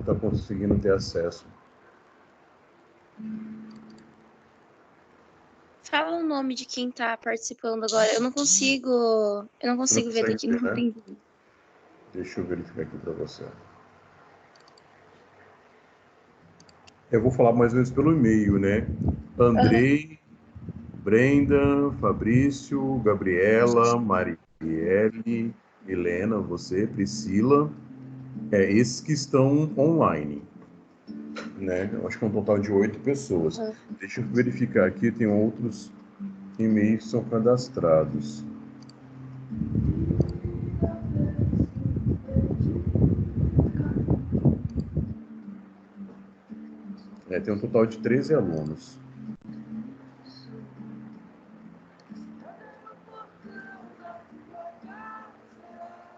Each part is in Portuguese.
está conseguindo ter acesso. Fala o nome de quem está participando agora. Eu não consigo ver daqui. Não entendi. Deixa eu verificar aqui para você. Eu vou falar mais ou menos pelo e-mail, né? Andrei, Brenda, Fabrício, Gabriela, Marielle, Helena, você, Priscila, esses que estão online, né? Eu acho que é um total de 8 pessoas. Deixa eu verificar aqui, tem outros e-mails que são cadastrados. Tem um total de 13 alunos.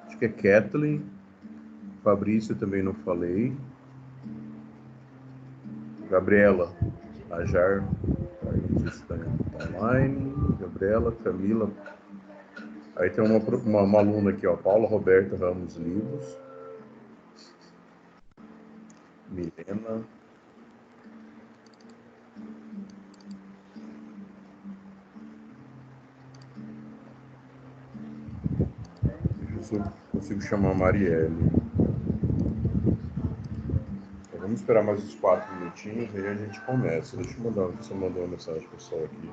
Acho que é Kathleen, Fabrício também não falei. Gabriela, Ajar, está online. Gabriela, Camila. Aí tem uma aluna aqui, ó, Paula Roberta Ramos Livros. Milena. Deixa eu ver se eu consigo chamar a Marielle. Então, vamos esperar mais uns 4 minutinhos, aí a gente começa. Deixa eu mandar, você mandou uma mensagem pessoal aqui.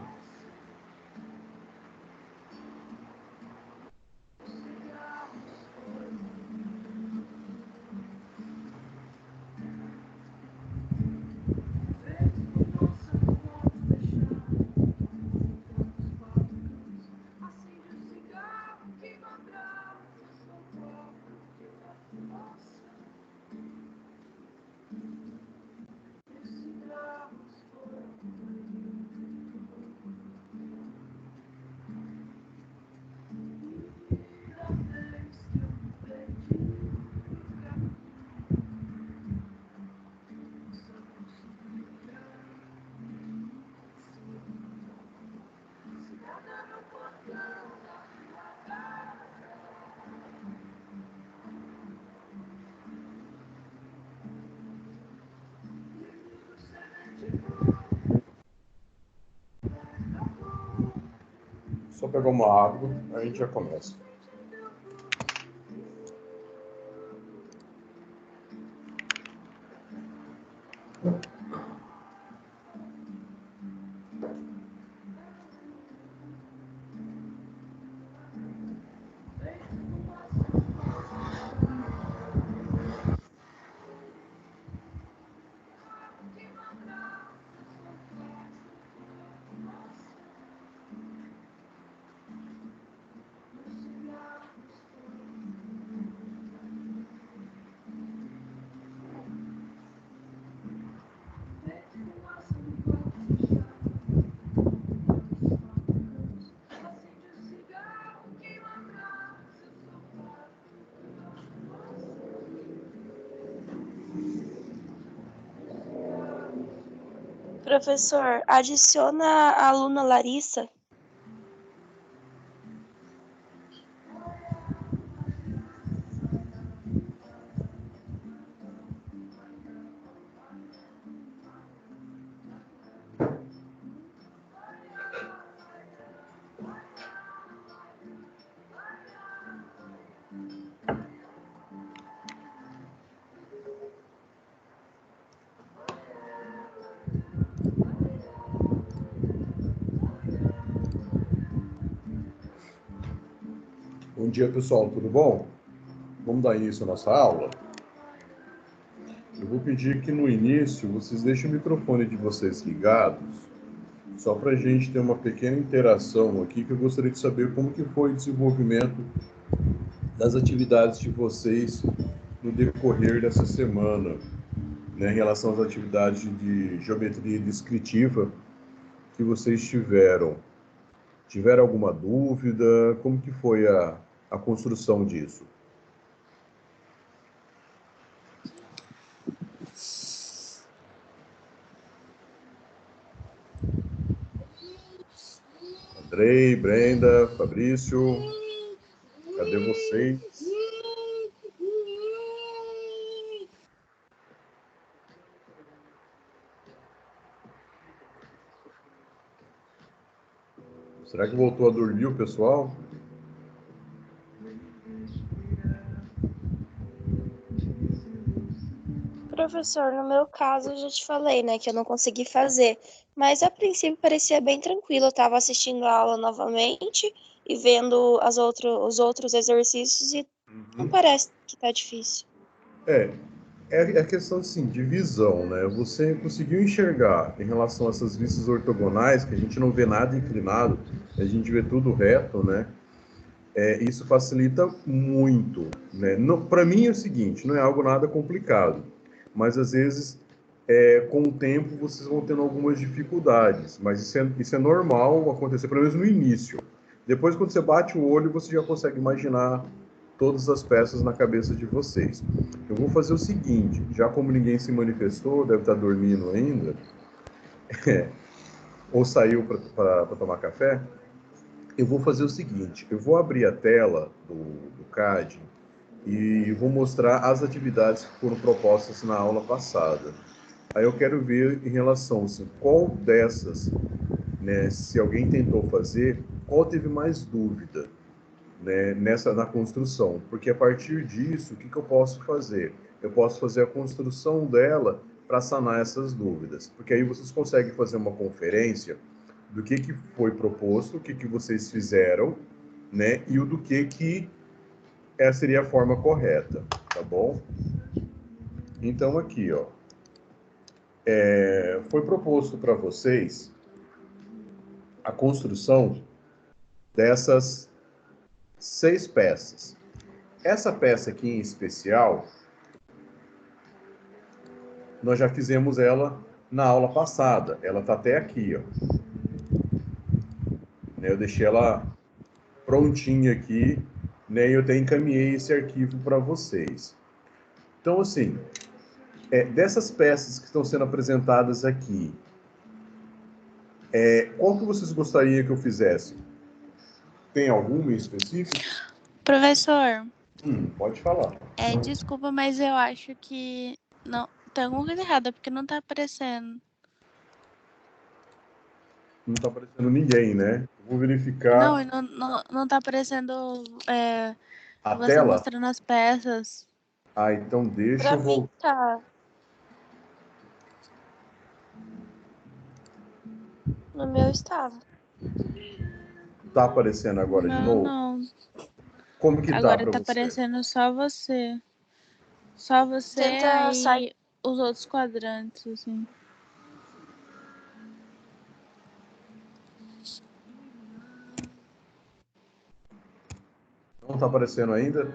Só pegar uma água, aí a gente já começa. Professor, adiciona a aluna Larissa. Bom dia, pessoal, tudo bom? Vamos dar início à nossa aula? Eu vou pedir que no início vocês deixem o microfone de vocês ligados, só para a gente ter uma pequena interação aqui, que eu gostaria de saber como que foi o desenvolvimento das atividades de vocês no decorrer dessa semana, né, em relação às atividades de geometria descritiva que vocês tiveram. Tiveram alguma dúvida? Como que foi a construção disso? Andrei, Brenda, Fabrício, cadê vocês? Será que voltou a dormir o pessoal? Professor, no meu caso, eu já te falei, né, que eu não consegui fazer. Mas a princípio parecia bem tranquilo. Eu tava assistindo a aula novamente e vendo os outros exercícios e não parece que tá difícil. É a questão assim, de visão, né? Você conseguiu enxergar em relação a essas vistas ortogonais, que a gente não vê nada inclinado, a gente vê tudo reto, né? Isso facilita muito, né? Para mim é o seguinte, não é algo nada complicado, mas às vezes com o tempo vocês vão tendo algumas dificuldades, mas isso é normal acontecer, pelo menos no início. Depois, quando você bate o olho, você já consegue imaginar todas as peças na cabeça de vocês. Eu vou fazer o seguinte, já como ninguém se manifestou, deve estar dormindo ainda, ou saiu para tomar café, eu vou fazer o seguinte, eu vou abrir a tela do CAD e vou mostrar as atividades que foram propostas na aula passada. Aí eu quero ver em relação, assim, qual dessas, né, se alguém tentou fazer, qual teve mais dúvida, né, na construção. Porque a partir disso, o que eu posso fazer? Eu posso fazer a construção dela para sanar essas dúvidas. Porque aí vocês conseguem fazer uma conferência do que foi proposto, o que vocês fizeram, né, e o do que essa seria a forma correta, tá bom? Então aqui, ó, foi proposto para vocês a construção dessas 6 peças. Essa peça aqui em especial, nós já fizemos ela na aula passada. Ela está até aqui, ó. Eu deixei ela prontinha aqui, né? E eu até encaminhei esse arquivo para vocês. Então, assim, dessas peças que estão sendo apresentadas aqui, qual que vocês gostariam que eu fizesse? Tem alguma em específico? Professor, Pode falar. desculpa, mas eu acho que não tem alguma coisa errada, porque não tá aparecendo. Não está aparecendo ninguém, né? Vou verificar. Não tá aparecendo a você tela. mostrando as peças. Ah, então deixa Pra eu mim, voltar. tá. No meu estava. Tá aparecendo agora de novo? Não. Como que Agora tá tá você? aparecendo só você. Só você Tenta sair. e os outros quadrantes, assim. Não tá aparecendo ainda?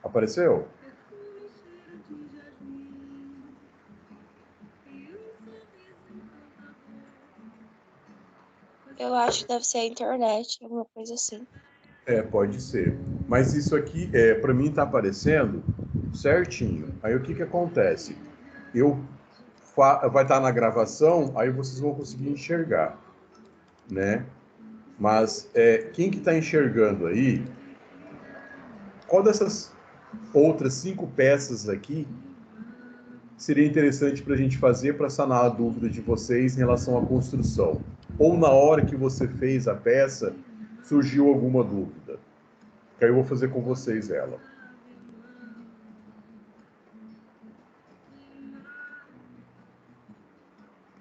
Apareceu? Eu acho que deve ser a internet, alguma coisa assim. Pode ser. Mas isso aqui, para mim, tá aparecendo certinho. Aí o que acontece? Vai estar na gravação, aí vocês vão conseguir enxergar, né? Mas quem que está enxergando aí? Qual dessas outras 5 peças aqui seria interessante para a gente fazer para sanar a dúvida de vocês em relação à construção? Ou na hora que você fez a peça, surgiu alguma dúvida? Que aí eu vou fazer com vocês ela.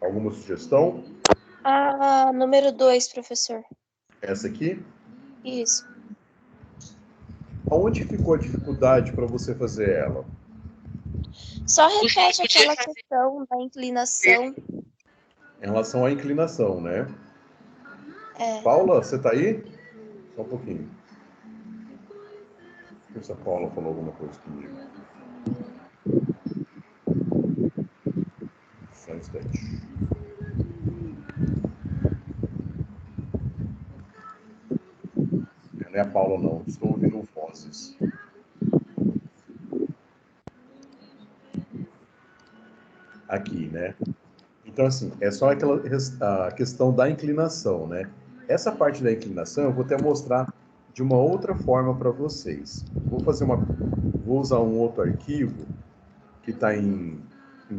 Alguma sugestão? Número 2, professor. Essa aqui? Isso. Aonde ficou a dificuldade para você fazer ela? Só repete aquela questão da inclinação. Em relação à inclinação, né? É. Paula, você está aí? Só um pouquinho. Deixa eu ver se a Paula falou alguma coisa comigo. Só um instante. Não é a Paula, não. Estou ouvindo vozes. Aqui, né? Então, assim, é só a questão da inclinação, né? Essa parte da inclinação eu vou até mostrar de uma outra forma para vocês. Vou usar um outro arquivo que está em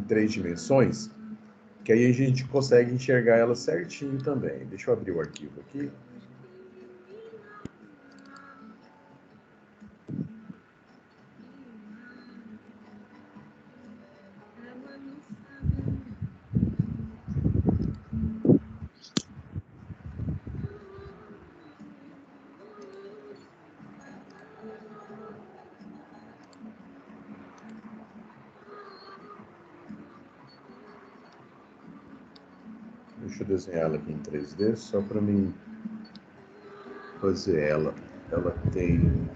3 dimensões, que aí a gente consegue enxergar ela certinho também. Deixa eu abrir o arquivo aqui. Deixa eu desenhar ela aqui em 3D, só para mim fazer ela. Ela tem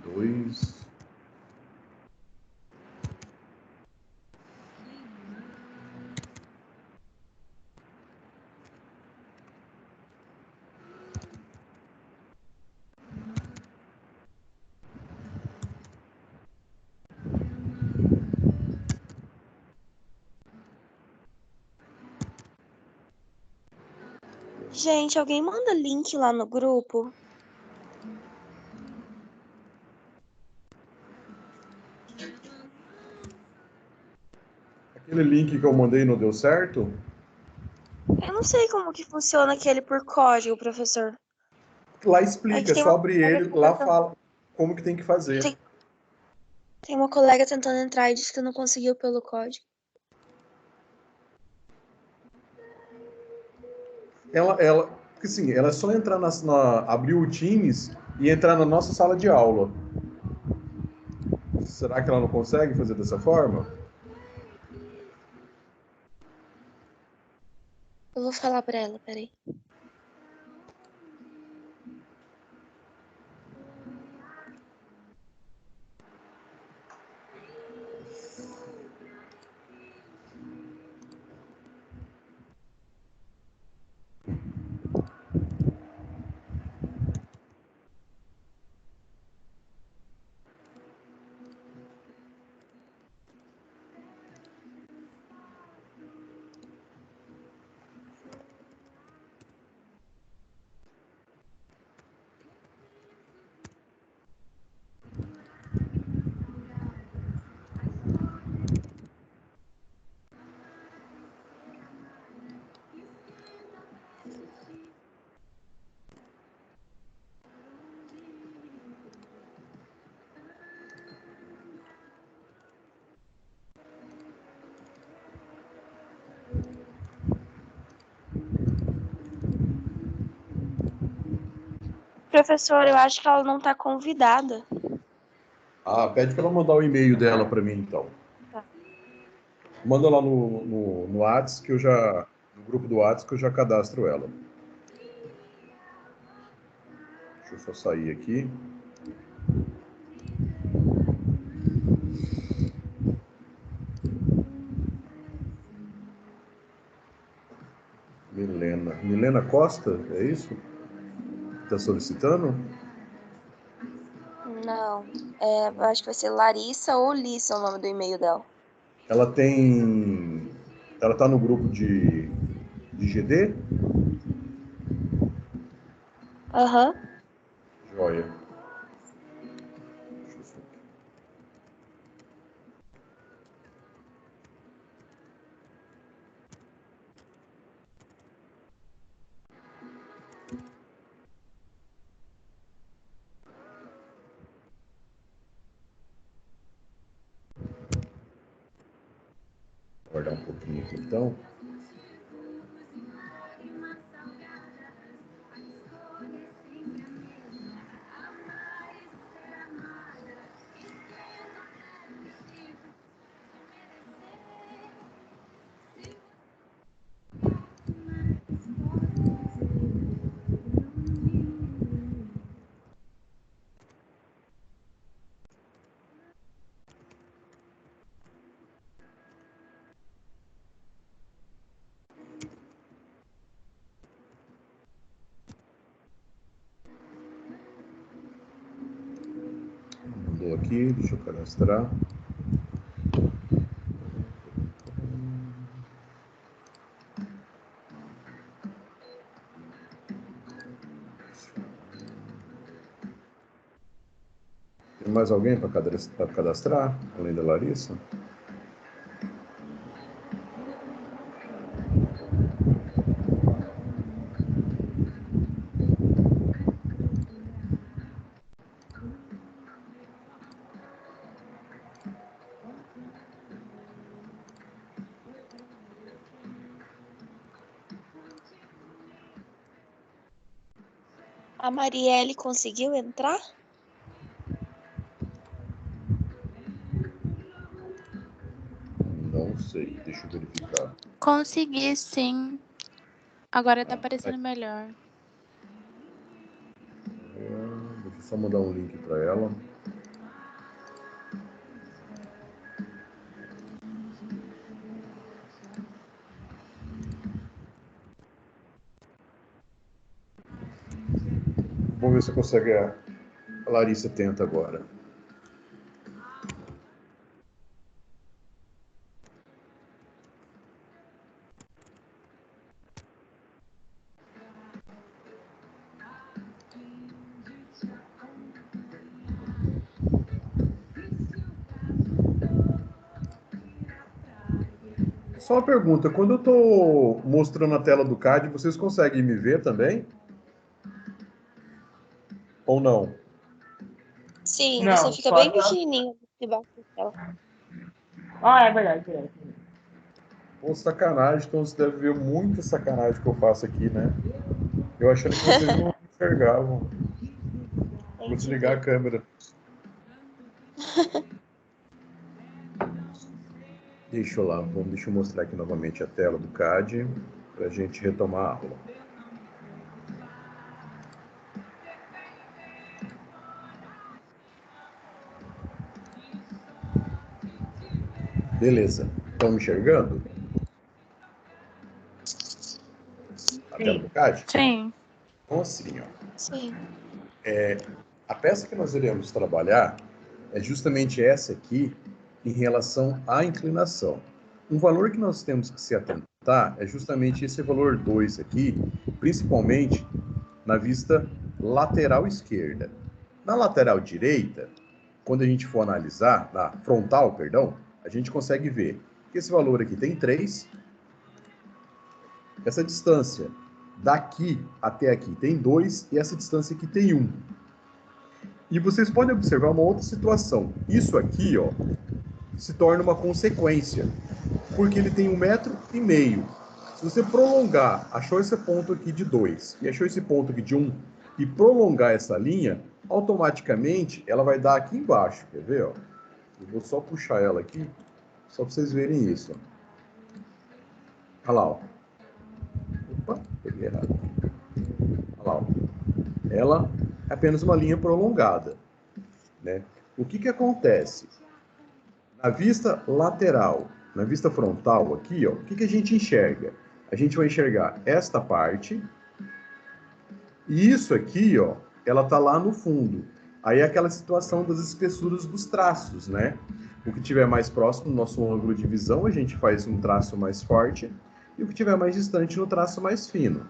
2. Gente, alguém manda link lá no grupo? Aquele link que eu mandei não deu certo? Eu não sei como que funciona aquele por código, professor. Lá explica, Aqui é tem só uma abrir colega ele, que lá fala como que tem que fazer. tem uma colega tentando entrar e disse que não conseguiu pelo código. Porque assim, ela é só entrar abrir o Teams e entrar na nossa sala de aula. Será que ela não consegue fazer dessa forma? Eu vou falar pra ela, peraí. Professor, eu acho que ela não tá convidada. Ah, pede para ela mandar o e-mail dela para mim, então. Tá. Manda lá no Whats, que eu já... No grupo do Whats, que eu já cadastro ela. Deixa eu só sair aqui. Milena. Milena Costa, é isso? Está solicitando? Não. Eu acho que vai ser Larissa ou Lissa o nome do e-mail dela. Ela tem... Ela está no grupo de GD? Aham. Joia. Guardar um pouquinho aqui, então. Mandou aqui, deixa eu cadastrar. Tem mais alguém para cadastrar, além da Larissa? A Marielle conseguiu entrar? Não sei, deixa eu verificar. Consegui, sim. Agora tá parecendo melhor. Deixa eu só mandar um link para ela. Vamos ver se consegue. A Larissa tenta agora. Só uma pergunta, quando eu estou mostrando a tela do CAD, vocês conseguem me ver também? Ou não? Sim, Não, você fica só bem aquela- pequenininho debaixo da tela. Ah, é verdade, é verdade. Pô, sacanagem, então você deve ver muita sacanagem que eu faço aqui, né? Eu achando que vocês não enxergavam. Vou desligar a câmera. Deixa eu mostrar aqui novamente a tela do CAD para a gente retomar a aula. Beleza. Estão me enxergando? A tela do CAD? Sim. Então, assim, ó. Sim. A peça que nós iremos trabalhar é justamente essa aqui em relação à inclinação. Um valor que nós temos que se atentar é justamente esse valor 2 aqui, principalmente na vista lateral esquerda. Na lateral direita, quando a gente for analisar, na frontal, perdão, a gente consegue ver que esse valor aqui tem 3, essa distância daqui até aqui tem 2 e essa distância aqui tem 1. E vocês podem observar uma outra situação. Isso aqui, ó, se torna uma consequência, porque ele tem 1,5 metro. Se você prolongar, achou esse ponto aqui de 2 e achou esse ponto aqui de 1 e prolongar essa linha, automaticamente ela vai dar aqui embaixo. Quer ver? Ó? Eu vou só puxar ela aqui, só para vocês verem isso. Ó. Olha lá. Ó. Opa, peguei errado. Olha lá. Ó. Ela é apenas uma linha prolongada. Né? O que acontece? Na vista lateral, na vista frontal aqui, ó, o que a gente enxerga? A gente vai enxergar esta parte e isso aqui, ó, ela tá lá no fundo. Aí é aquela situação das espessuras dos traços, né? O que tiver mais próximo do nosso ângulo de visão, a gente faz um traço mais forte e o que tiver mais distante no traço mais fino.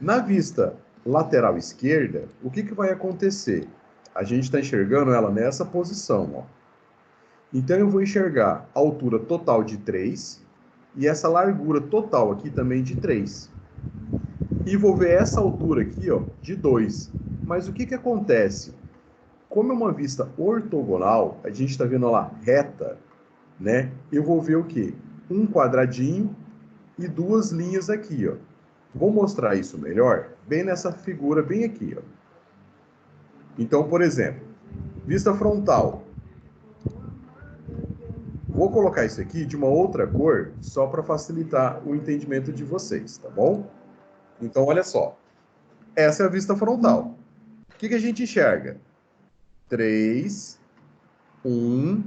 Na vista lateral esquerda, o que vai acontecer? A gente está enxergando ela nessa posição, ó. Então eu vou enxergar a altura total de 3 e essa largura total aqui também de 3. E vou ver essa altura aqui, ó, de 2. Mas o que acontece? Como é uma vista ortogonal, a gente está vendo lá reta, né? Eu vou ver o quê? Um quadradinho e duas linhas aqui, ó. Vou mostrar isso melhor bem nessa figura bem aqui, ó. Então, por exemplo, vista frontal. Vou colocar isso aqui de uma outra cor, só para facilitar o entendimento de vocês, tá bom? Então, olha só. Essa é a vista frontal. O que a gente enxerga? 3, 1,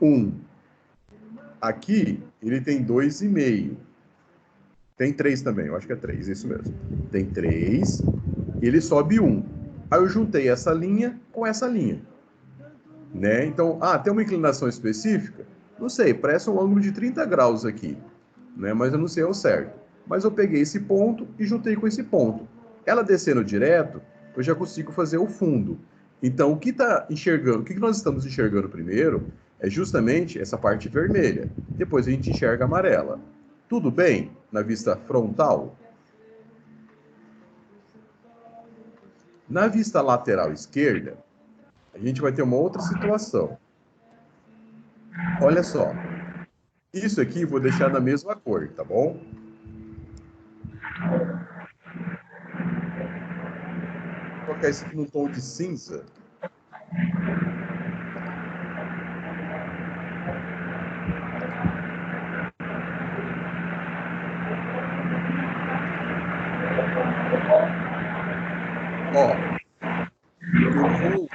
1. Aqui, ele tem 2,5. Tem 3 também, eu acho que é 3, isso mesmo. Tem 3, e ele sobe 1. Aí eu juntei essa linha com essa linha. Né? Então, tem uma inclinação específica? Não sei, parece um ângulo de 30 graus aqui, né? Mas eu não sei ao certo. Mas eu peguei esse ponto e juntei com esse ponto. Ela descendo direto, eu já consigo fazer o fundo. Então, o que está enxergando, o que nós estamos enxergando primeiro é justamente essa parte vermelha. Depois a gente enxerga a amarela. Tudo bem na vista frontal? Na vista lateral esquerda, a gente vai ter uma outra situação. Olha só. Isso aqui eu vou deixar na mesma cor, tá bom? Vou colocar isso aqui no tom de cinza. Ó, eu vou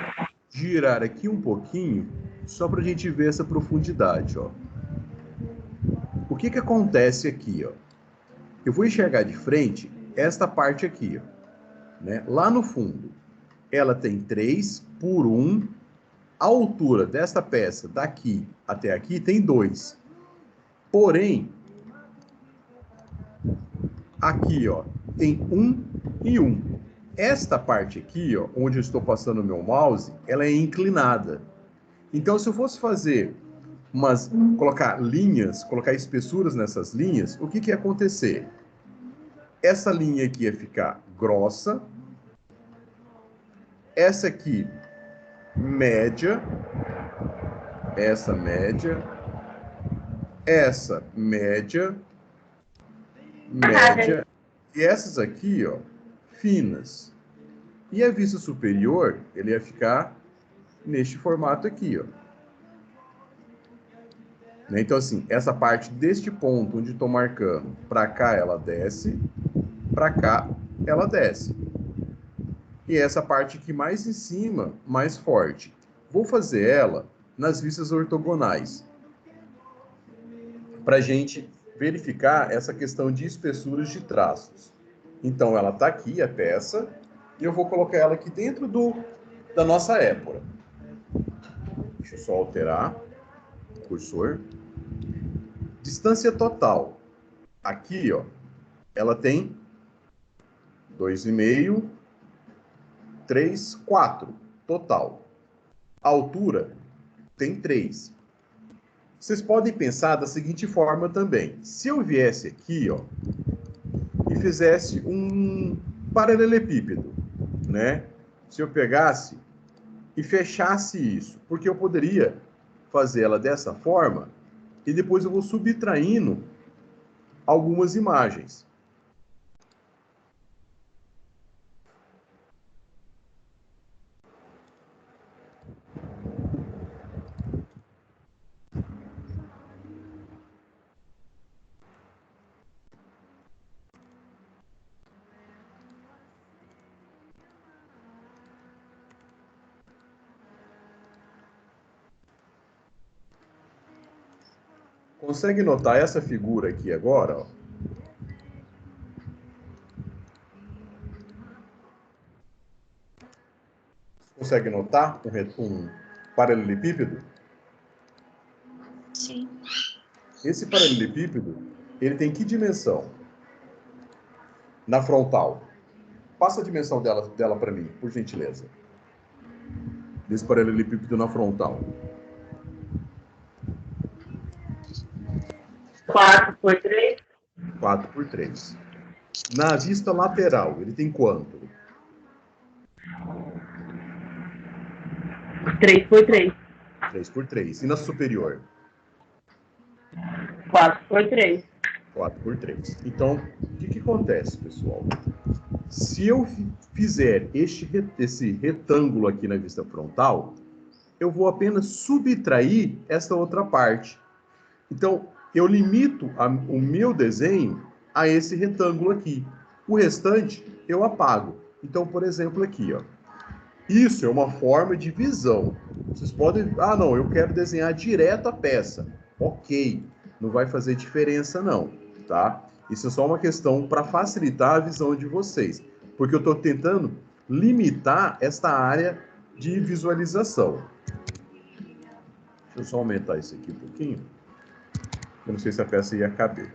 girar aqui um pouquinho, só para a gente ver essa profundidade, ó. O que que acontece aqui, ó? Eu vou enxergar de frente esta parte aqui, ó, né? Lá no fundo, ela tem 3 por 1. A altura desta peça daqui até aqui tem 2. Porém, aqui, ó, tem 1 e 1. Esta parte aqui, ó, onde eu estou passando o meu mouse, ela é inclinada. Então, se eu fosse fazer colocar linhas, colocar espessuras nessas linhas, o que que ia acontecer? Essa linha aqui ia ficar grossa, essa aqui média, essa média, essa média, média, e essas aqui, ó, finas. E a vista superior, ele ia ficar neste formato aqui, ó. Então, assim, essa parte deste ponto onde estou marcando, para cá ela desce, para cá ela desce. E essa parte aqui mais em cima, mais forte. Vou fazer ela nas vistas ortogonais, para a gente verificar essa questão de espessuras de traços. Então, ela está aqui, a peça, e eu vou colocar ela aqui dentro da nossa épora. Deixa eu só alterar o cursor. Distância total. Aqui, ó, ela tem 2,5, 3, 4 total. A altura tem 3. Vocês podem pensar da seguinte forma também. Se eu viesse aqui, ó, e fizesse um paralelepípedo, né? Se eu pegasse e fechasse isso, porque eu poderia fazer ela dessa forma e depois eu vou subtraindo algumas imagens. Consegue notar essa figura aqui agora? Ó? Consegue notar um paralelepípedo? Sim. Esse paralelepípedo, ele tem que dimensão? Na frontal. Passa a dimensão dela para mim, por gentileza. Desse paralelepípedo na frontal. 4 por 3. 4 por 3. Na vista lateral, ele tem quanto? 3 por 3. 3 por 3. E na superior? 4 por 3. 4 por 3. Então, o que acontece, pessoal? Se eu fizer esse retângulo aqui na vista frontal, eu vou apenas subtrair essa outra parte. Então, eu limito o meu desenho a esse retângulo aqui. O restante, eu apago. Então, por exemplo, aqui, ó. Isso é uma forma de visão. Vocês podem... Ah, não, eu quero desenhar direto a peça. Ok, não vai fazer diferença não, tá? Isso é só uma questão para facilitar a visão de vocês. Porque eu estou tentando limitar esta área de visualização. Deixa eu só aumentar isso aqui um pouquinho. Eu não sei se a peça ia caber.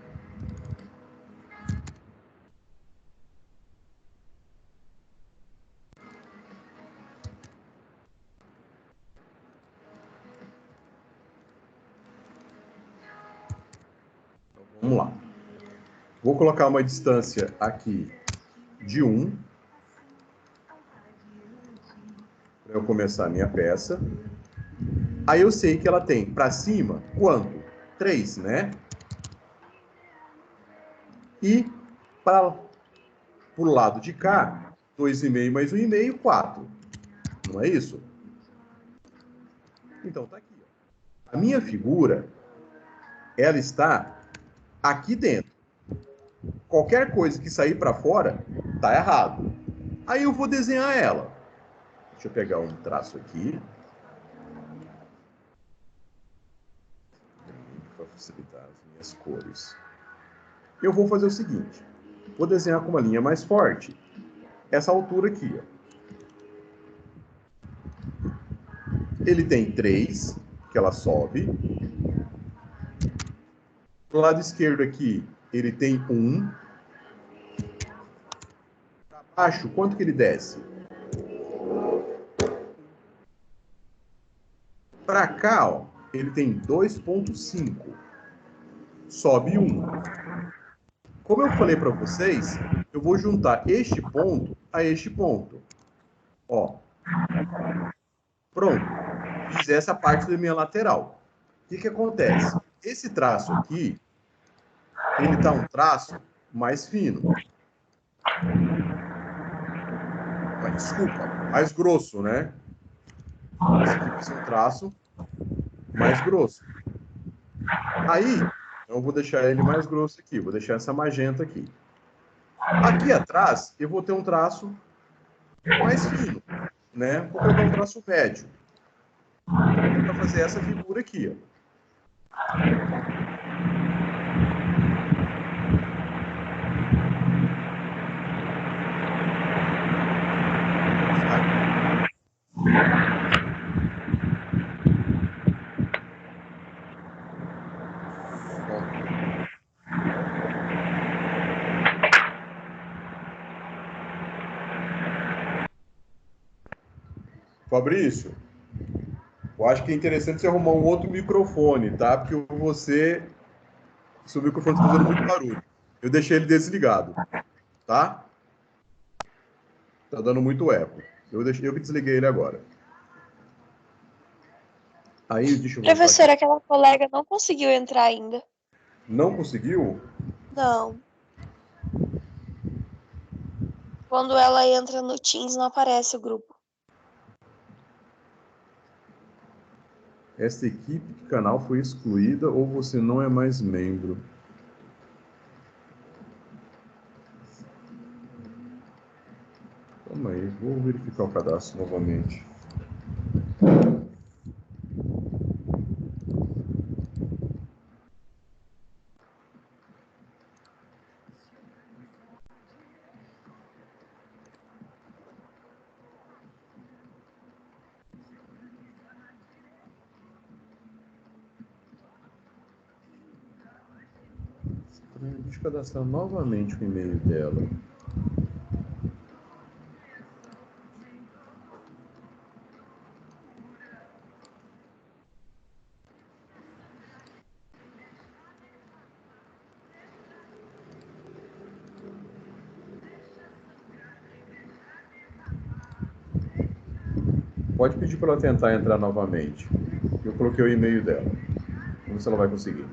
vamos lá. Vou colocar uma distância aqui de 1. Para eu começar a minha peça. Aí eu sei que ela tem para cima, quanto? 3, né? E para o lado de cá, 2,5 mais 1,5, 4. Não é isso? Então, tá aqui. Ó. A minha figura, ela está aqui dentro. Qualquer coisa que sair para fora, tá errado. Aí eu vou desenhar ela. Deixa eu pegar um traço aqui. Para facilitar as minhas cores. Eu vou fazer o seguinte. Vou desenhar com uma linha mais forte. Essa altura aqui, ó. Ele tem 3, que ela sobe. Do lado esquerdo aqui, ele tem 1. Para baixo, quanto que ele desce? Para cá, ó, ele tem 2,5. Sobe 1. Como eu falei para vocês, eu vou juntar este ponto a este ponto. Ó. Pronto. Fiz essa parte da minha lateral. O que acontece? Esse traço aqui, ele tá um traço mais fino. Desculpa, mais grosso, né? Esse aqui vai ser um traço mais grosso. Aí, eu vou deixar ele mais grosso aqui. Vou deixar essa magenta aqui. Aqui atrás, eu vou ter um traço mais fino, né? Vou colocar um traço médio. Para fazer essa figura aqui, ó. Fabrício, eu acho que é interessante você arrumar um outro microfone, tá? Porque seu microfone está fazendo muito barulho. Eu deixei ele desligado, tá? Tá dando muito eco. Eu que desliguei ele agora. Aí, deixa eu voltar Professora, aqui. aquela colega não conseguiu entrar ainda. Não conseguiu? Não. Quando ela entra no Teams, não aparece o grupo. Esta equipe de canal foi excluída ou você não é mais membro? Calma aí, vou verificar o cadastro novamente. Deixa eu cadastrar novamente o e-mail dela. Pode pedir para ela tentar entrar novamente. Eu coloquei o e-mail dela. Vamos ver se ela vai conseguir.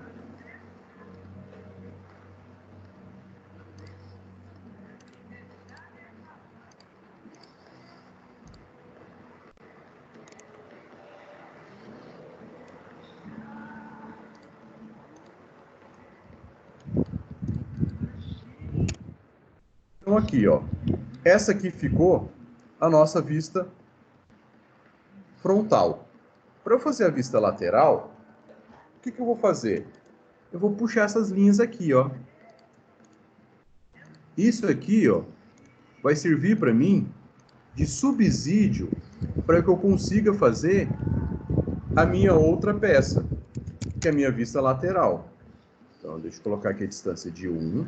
Então aqui, ó. Essa aqui ficou a nossa vista frontal. Para eu fazer a vista lateral, o que eu vou fazer? Eu vou puxar essas linhas aqui, ó. Isso aqui, ó, vai servir para mim de subsídio para que eu consiga fazer a minha outra peça, que é a minha vista lateral. Então, deixa eu colocar aqui a distância de 1.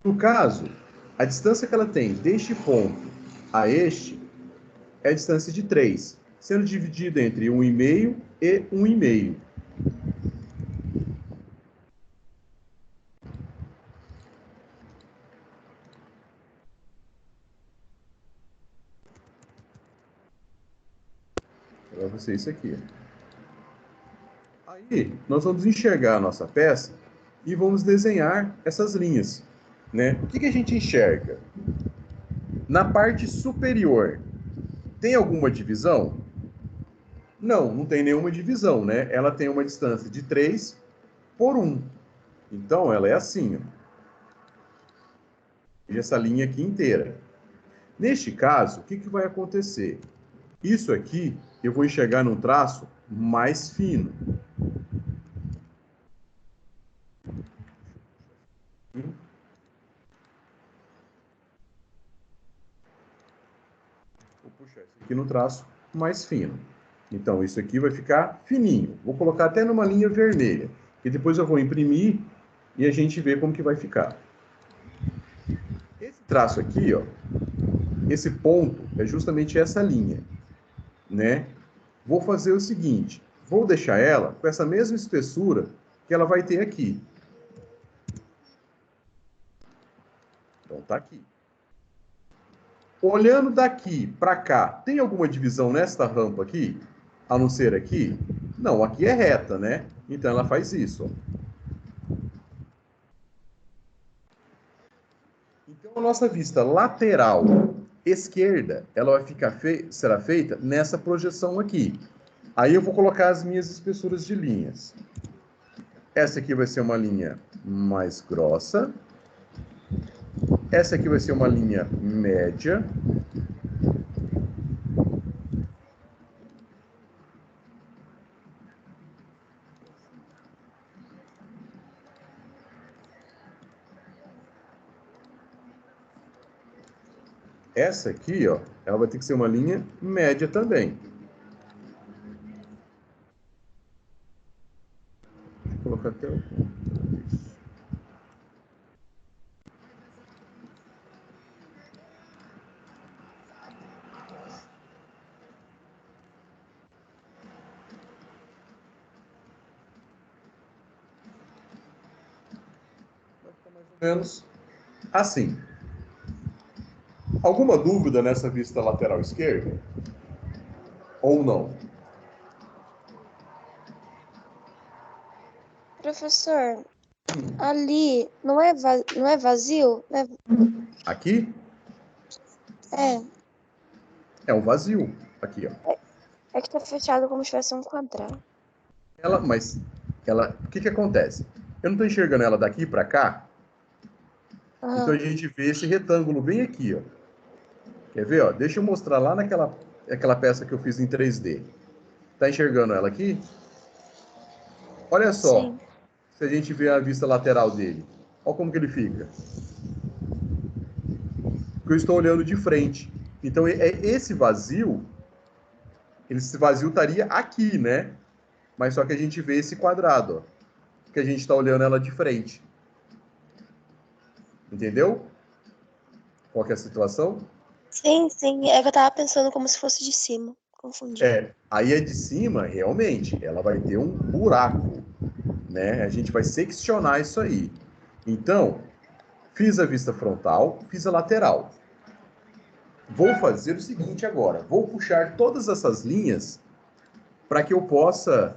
No caso, a distância que ela tem deste ponto a este é a distância de 3, sendo dividida entre 1,5 e 1,5. Vai ser isso aqui. Aí, nós vamos enxergar a nossa peça e vamos desenhar essas linhas, né? O que a gente enxerga? Na parte superior, tem alguma divisão? Não, não tem nenhuma divisão, né? Ela tem uma distância de 3 por 1. Então, ela é assim, ó. Essa linha aqui inteira. Neste caso, o que vai acontecer? Isso aqui, eu vou enxergar num traço mais fino. Vou puxar isso aqui no traço mais fino. Então, isso aqui vai ficar fininho. Vou colocar até numa linha vermelha, que depois eu vou imprimir e a gente vê como que vai ficar. Esse traço aqui, ó, esse ponto é justamente essa linha, né? Vou fazer o seguinte, vou deixar ela com essa mesma espessura que ela vai ter aqui. Então, tá aqui. Olhando daqui para cá, tem alguma divisão nesta rampa aqui? A não ser aqui? Não, aqui é reta, né? Então, ela faz isso, ó. Então, a nossa vista lateral esquerda, ela vai ficar será feita nessa projeção aqui. Aí eu vou colocar as minhas espessuras de linhas. Essa aqui vai ser uma linha mais grossa. Essa aqui vai ser uma linha média. Essa aqui, ó, ela vai ter que ser uma linha média também. Vou colocar até o... Vai ficar mais ou menos assim. Alguma dúvida nessa vista lateral esquerda? Ou não? Professor, ali não é, não é vazio? Não Aqui é, é um vazio. Aqui, ó. é que tá fechado como se tivesse um quadrado. Mas o que acontece? Eu não estou enxergando ela daqui para cá, então a gente vê esse retângulo bem aqui, ó. Quer ver, ó? Deixa eu mostrar lá aquela peça que eu fiz em 3D. Tá enxergando ela aqui? Olha só, Sim. se a gente vê a vista lateral dele. Olha como que ele fica. Porque eu estou olhando de frente. Então, esse vazio, esse vazio estaria aqui, né? Mas só que a gente vê esse quadrado, ó, que a gente está olhando ela de frente. Entendeu? Qual que é a situação? Sim, sim. É que eu tava pensando como se fosse de cima. Confundi. Aí a de cima, realmente, ela vai ter um buraco, né? A gente vai seccionar isso aí. Então, fiz a vista frontal, fiz a lateral. Vou fazer o seguinte agora. Vou puxar todas essas linhas para que eu possa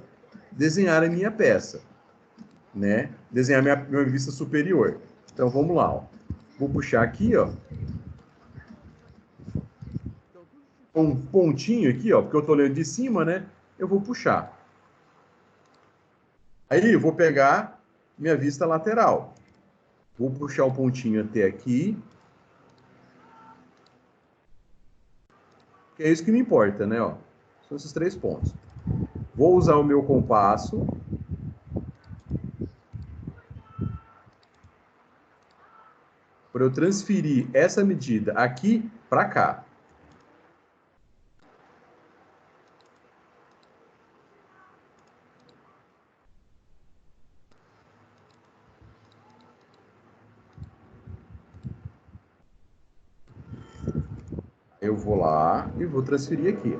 desenhar a minha peça, né? Desenhar minha vista superior. Então, vamos lá, ó. Vou puxar aqui, ó. Um pontinho aqui, ó, porque eu estou olhando de cima, né? Eu vou puxar. Aí eu vou pegar minha vista lateral. Vou puxar o pontinho até aqui. Que é isso que me importa, né? Ó, são esses 3 pontos. Vou usar o meu compasso. Para eu transferir essa medida aqui para cá. Eu vou lá e vou transferir aqui.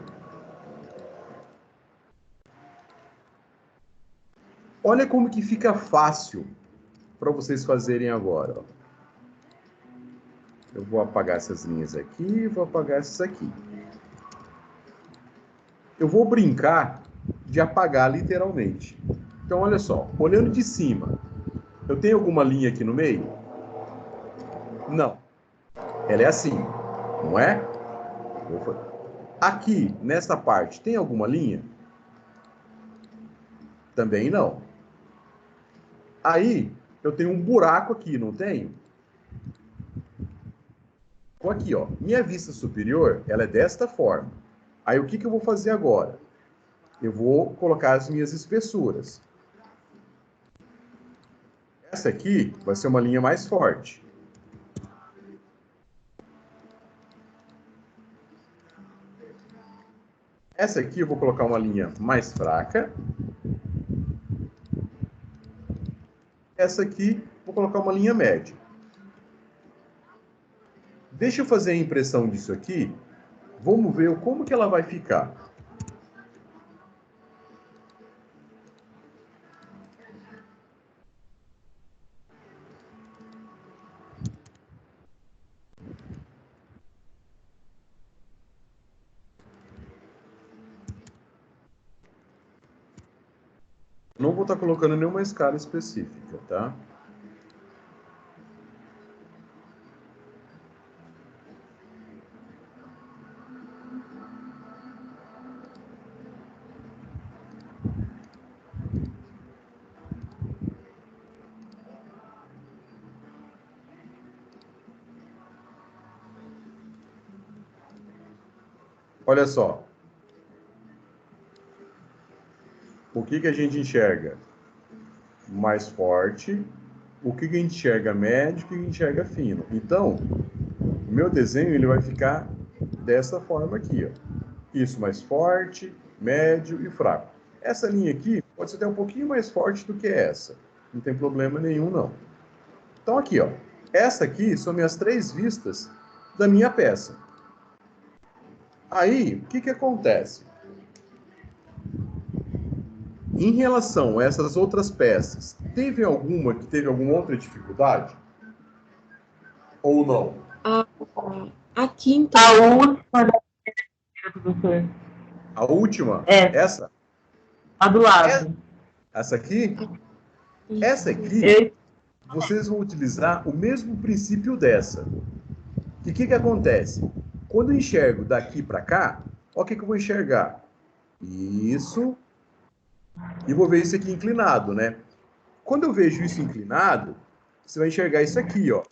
Olha como que fica fácil para vocês fazerem agora. Ó. Eu vou apagar essas linhas aqui e vou apagar essas aqui. eu vou brincar de apagar literalmente. Então, olha só, olhando de cima, eu tenho alguma linha aqui no meio? Não. Ela é assim, não é? Aqui, nessa parte, tem alguma linha? Também não. Aí, eu tenho um buraco aqui, não tenho? Então, aqui, ó, minha vista superior, ela é desta forma. Aí, o que eu vou fazer agora? Eu vou colocar as minhas espessuras. Essa aqui vai ser uma linha mais forte. Essa aqui eu vou colocar uma linha mais fraca. Essa aqui, vou colocar uma linha média. Deixa eu fazer a impressão disso aqui. Vamos ver como que ela vai ficar. Não vou estar colocando nenhuma escala específica, tá? Olha só. O que a gente enxerga mais forte, o que a gente enxerga médio, o que a gente enxerga fino. Então, o meu desenho ele vai ficar dessa forma aqui, ó. Isso mais forte, médio e fraco. Essa linha aqui pode ser até um pouquinho mais forte do que essa. Não tem problema nenhum, não. Então, aqui, ó. Essa aqui são minhas 3 vistas da minha peça. Aí, o que acontece? Em relação a essas outras peças, teve alguma que teve alguma outra dificuldade? Ou não? Aqui, então. A última da professor. A última? É. Essa? A do lado. Essa aqui? Essa aqui, Eu- vocês vão utilizar o mesmo princípio dessa. E o que acontece? Quando eu enxergo daqui para cá, olha o que eu vou enxergar. Isso. E vou ver isso aqui inclinado, né? Quando eu vejo isso inclinado, você vai enxergar isso aqui, ó.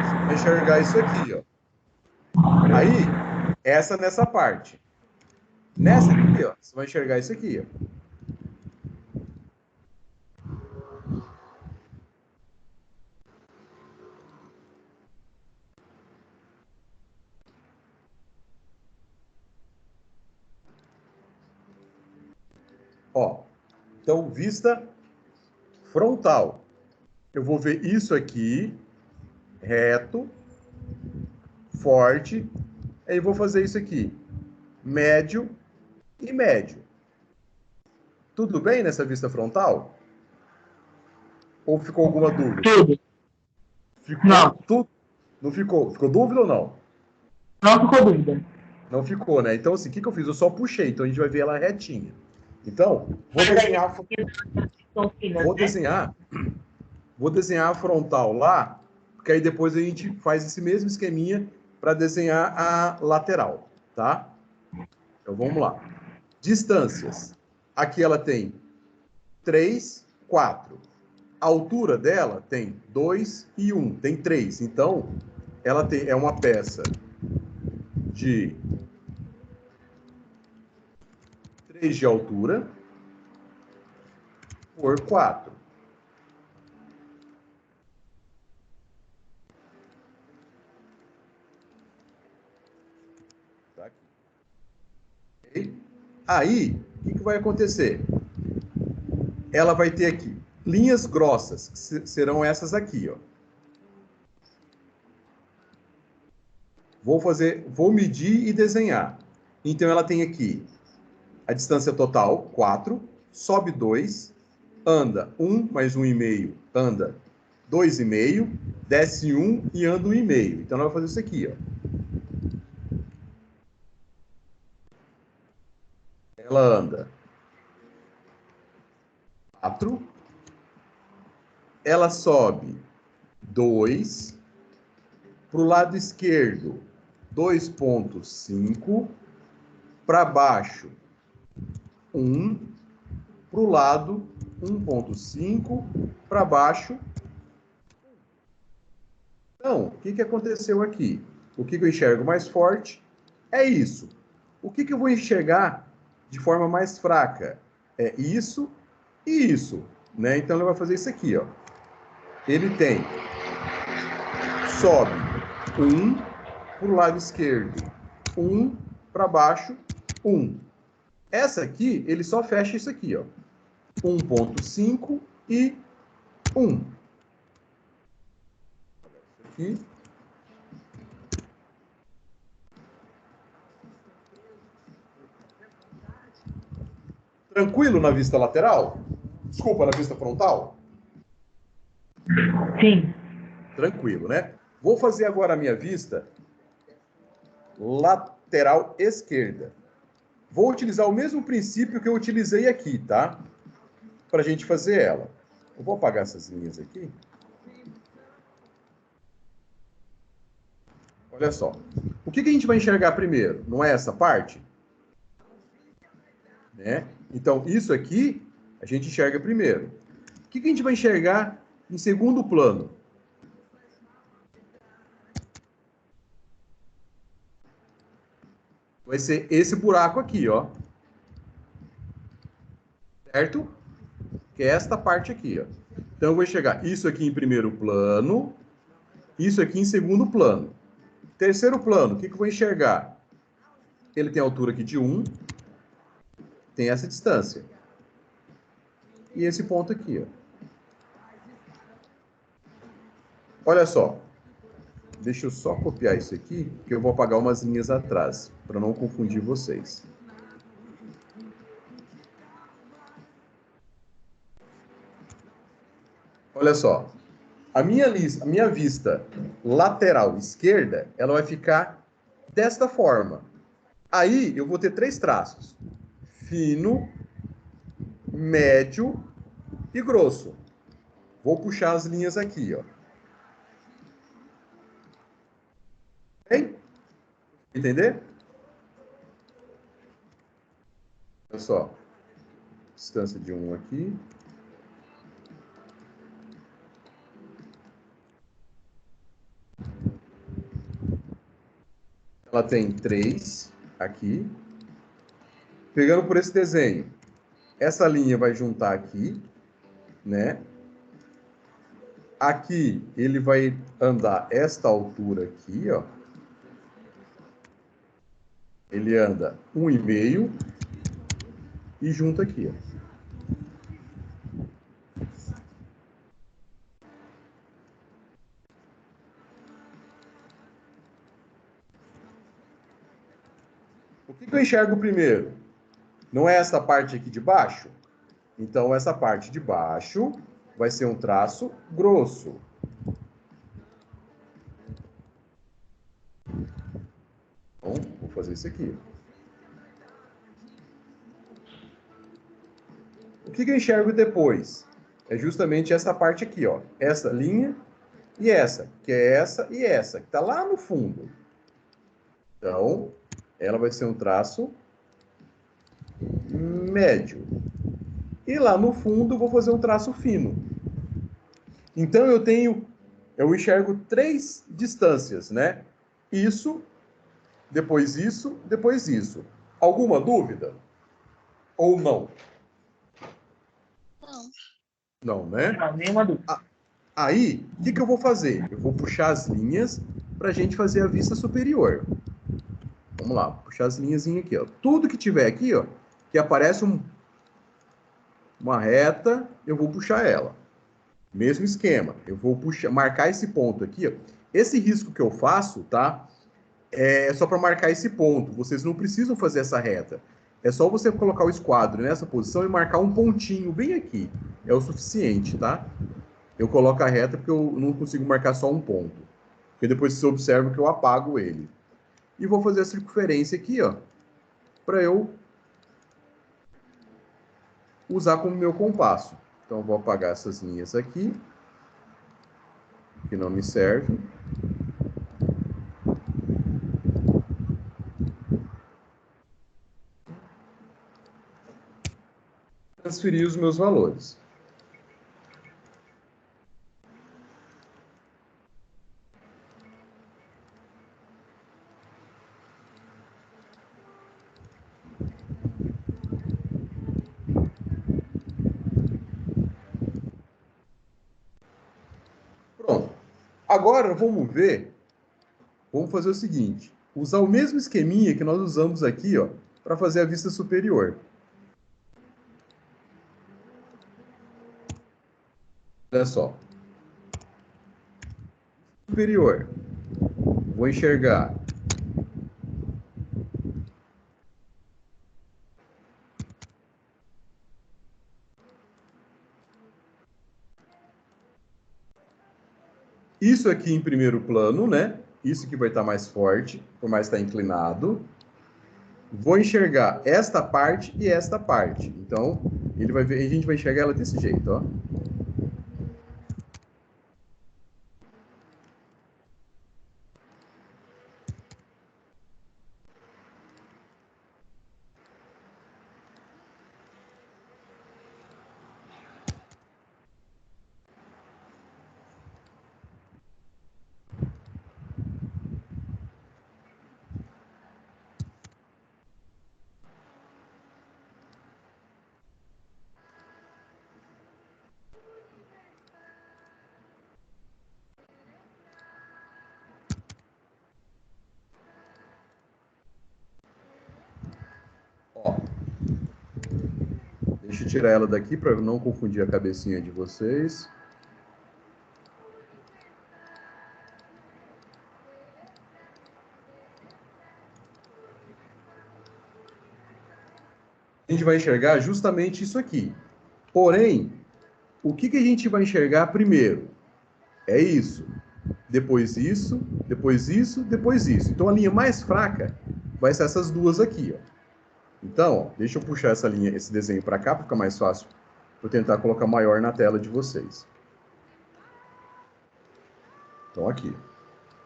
Você vai enxergar isso aqui, ó. Aí, essa nessa parte. Nessa aqui, ó, você vai enxergar isso aqui, ó. Ó, então, vista frontal. Eu vou ver isso aqui, reto, forte. Aí vou fazer isso aqui, médio e médio. Tudo bem nessa vista frontal? Ou ficou alguma dúvida? Tudo. Ficou Não. tudo? Não ficou? Ficou dúvida ou não? Não ficou dúvida. Não ficou, né? Então, assim, o que eu fiz? Eu só puxei, então a gente vai ver ela retinha. Então, vou desenhar a frontal lá, porque aí depois a gente faz esse mesmo esqueminha para desenhar a lateral, tá? Então, vamos lá. Distâncias. Aqui ela tem 3, 4. A altura dela tem 2 e 1. Tem 3. Então, ela é uma peça de 3 de altura por 4. Tá aqui. Okay? Aí, o que vai acontecer? Ela vai ter aqui linhas grossas, que serão essas aqui, ó. Vou medir e desenhar. Então, ela tem aqui a distância total, 4, sobe 2, anda 1 mais 1,5, anda 2,5, desce 1 e anda 1,5. Então, ela vai fazer isso aqui, ó. Ela anda 4, ela sobe 2, para o lado esquerdo, 2,5, para baixo, 1, para o lado, 1,5, para baixo. Então, o que aconteceu aqui? O que eu enxergo mais forte é isso. O que eu vou enxergar de forma mais fraca? É isso e isso, né? Então, ele vai fazer isso aqui, ó. Ele tem, sobe 1 para o lado esquerdo, 1 para baixo, 1. Essa aqui, ele só fecha isso aqui, ó. 1,5 e 1. Aqui. Tranquilo na vista lateral? Desculpa, na vista frontal? Sim. Tranquilo, né? Vou fazer agora a minha vista lateral esquerda. Vou utilizar o mesmo princípio que eu utilizei aqui, tá? Para a gente fazer ela. Eu vou apagar essas linhas aqui. Olha só. O que a gente vai enxergar primeiro? Não é essa parte? Né? Então, isso aqui a gente enxerga primeiro. O que a gente vai enxergar em segundo plano? Vai ser esse buraco aqui, ó. Certo? Que é esta parte aqui, ó. Então, eu vou enxergar isso aqui em primeiro plano, isso aqui em segundo plano. Terceiro plano, o que eu vou enxergar? Ele tem a altura aqui de 1, tem essa distância. E esse ponto aqui, ó. Olha só. Deixa eu só copiar isso aqui, que eu vou apagar umas linhas atrás, para não confundir vocês. Olha só. A minha vista lateral esquerda, ela vai ficar desta forma. Aí, eu vou ter 3 traços. Fino, médio e grosso. Vou puxar as linhas aqui, ó. Bem? Entender? Olha só. Distância de 1 aqui. Ela tem 3 aqui. Pegando por esse desenho, essa linha vai juntar aqui, né? Aqui, ele vai andar esta altura aqui, ó. Ele anda 1,5 e junta aqui, ó. O que eu enxergo primeiro? Não é essa parte aqui de baixo? Então, essa parte de baixo vai ser um traço grosso. Então, vou fazer isso aqui. O que eu enxergo depois? É justamente essa parte aqui, ó. Essa linha e essa, que é essa e essa, que está lá no fundo. Então, ela vai ser um traço médio. E lá no fundo, eu vou fazer um traço fino. Então, eu enxergo 3 distâncias, né? Isso, depois isso, depois isso. Alguma dúvida? Ou não? Não. Não, né? Não, nenhuma dúvida. Aí, o que eu vou fazer? Eu vou puxar as linhas para a gente fazer a vista superior. Vamos lá, puxar as linhas aqui, ó. Tudo que tiver aqui, ó, que aparece uma reta, eu vou puxar ela. Mesmo esquema. Eu vou marcar esse ponto aqui, ó. Esse risco que eu faço, tá? é só para marcar esse ponto. Vocês não precisam fazer essa reta. É só você colocar o esquadro nessa posição e marcar um pontinho bem aqui. É o suficiente, tá? Eu coloco a reta porque eu não consigo marcar só um ponto. Porque depois você observa que eu apago ele. E vou fazer a circunferência aqui, ó, para eu usar como meu compasso. Então, eu vou apagar essas linhas aqui, que não me servem. Transferir os meus valores. Pronto. Agora vamos ver, vamos fazer o seguinte, usar o mesmo esqueminha que nós usamos aqui, ó, para fazer a vista superior. Olha só. Superior. Vou enxergar isso aqui em primeiro plano, né? Isso que vai estar mais forte, por mais estar inclinado. Vou enxergar esta parte e esta parte. Então, ele vai ver, a gente vai enxergar ela desse jeito, ó. Ó. Deixa eu tirar ela daqui para não confundir a cabecinha de vocês. A gente vai enxergar justamente isso aqui. Porém, o que a gente vai enxergar primeiro? É isso. Depois isso, depois isso, depois isso. Então, a linha mais fraca vai ser essas duas aqui, ó. Então, ó, deixa eu puxar essa linha, esse desenho para cá, para ficar mais fácil. Vou tentar colocar maior na tela de vocês. Então, aqui.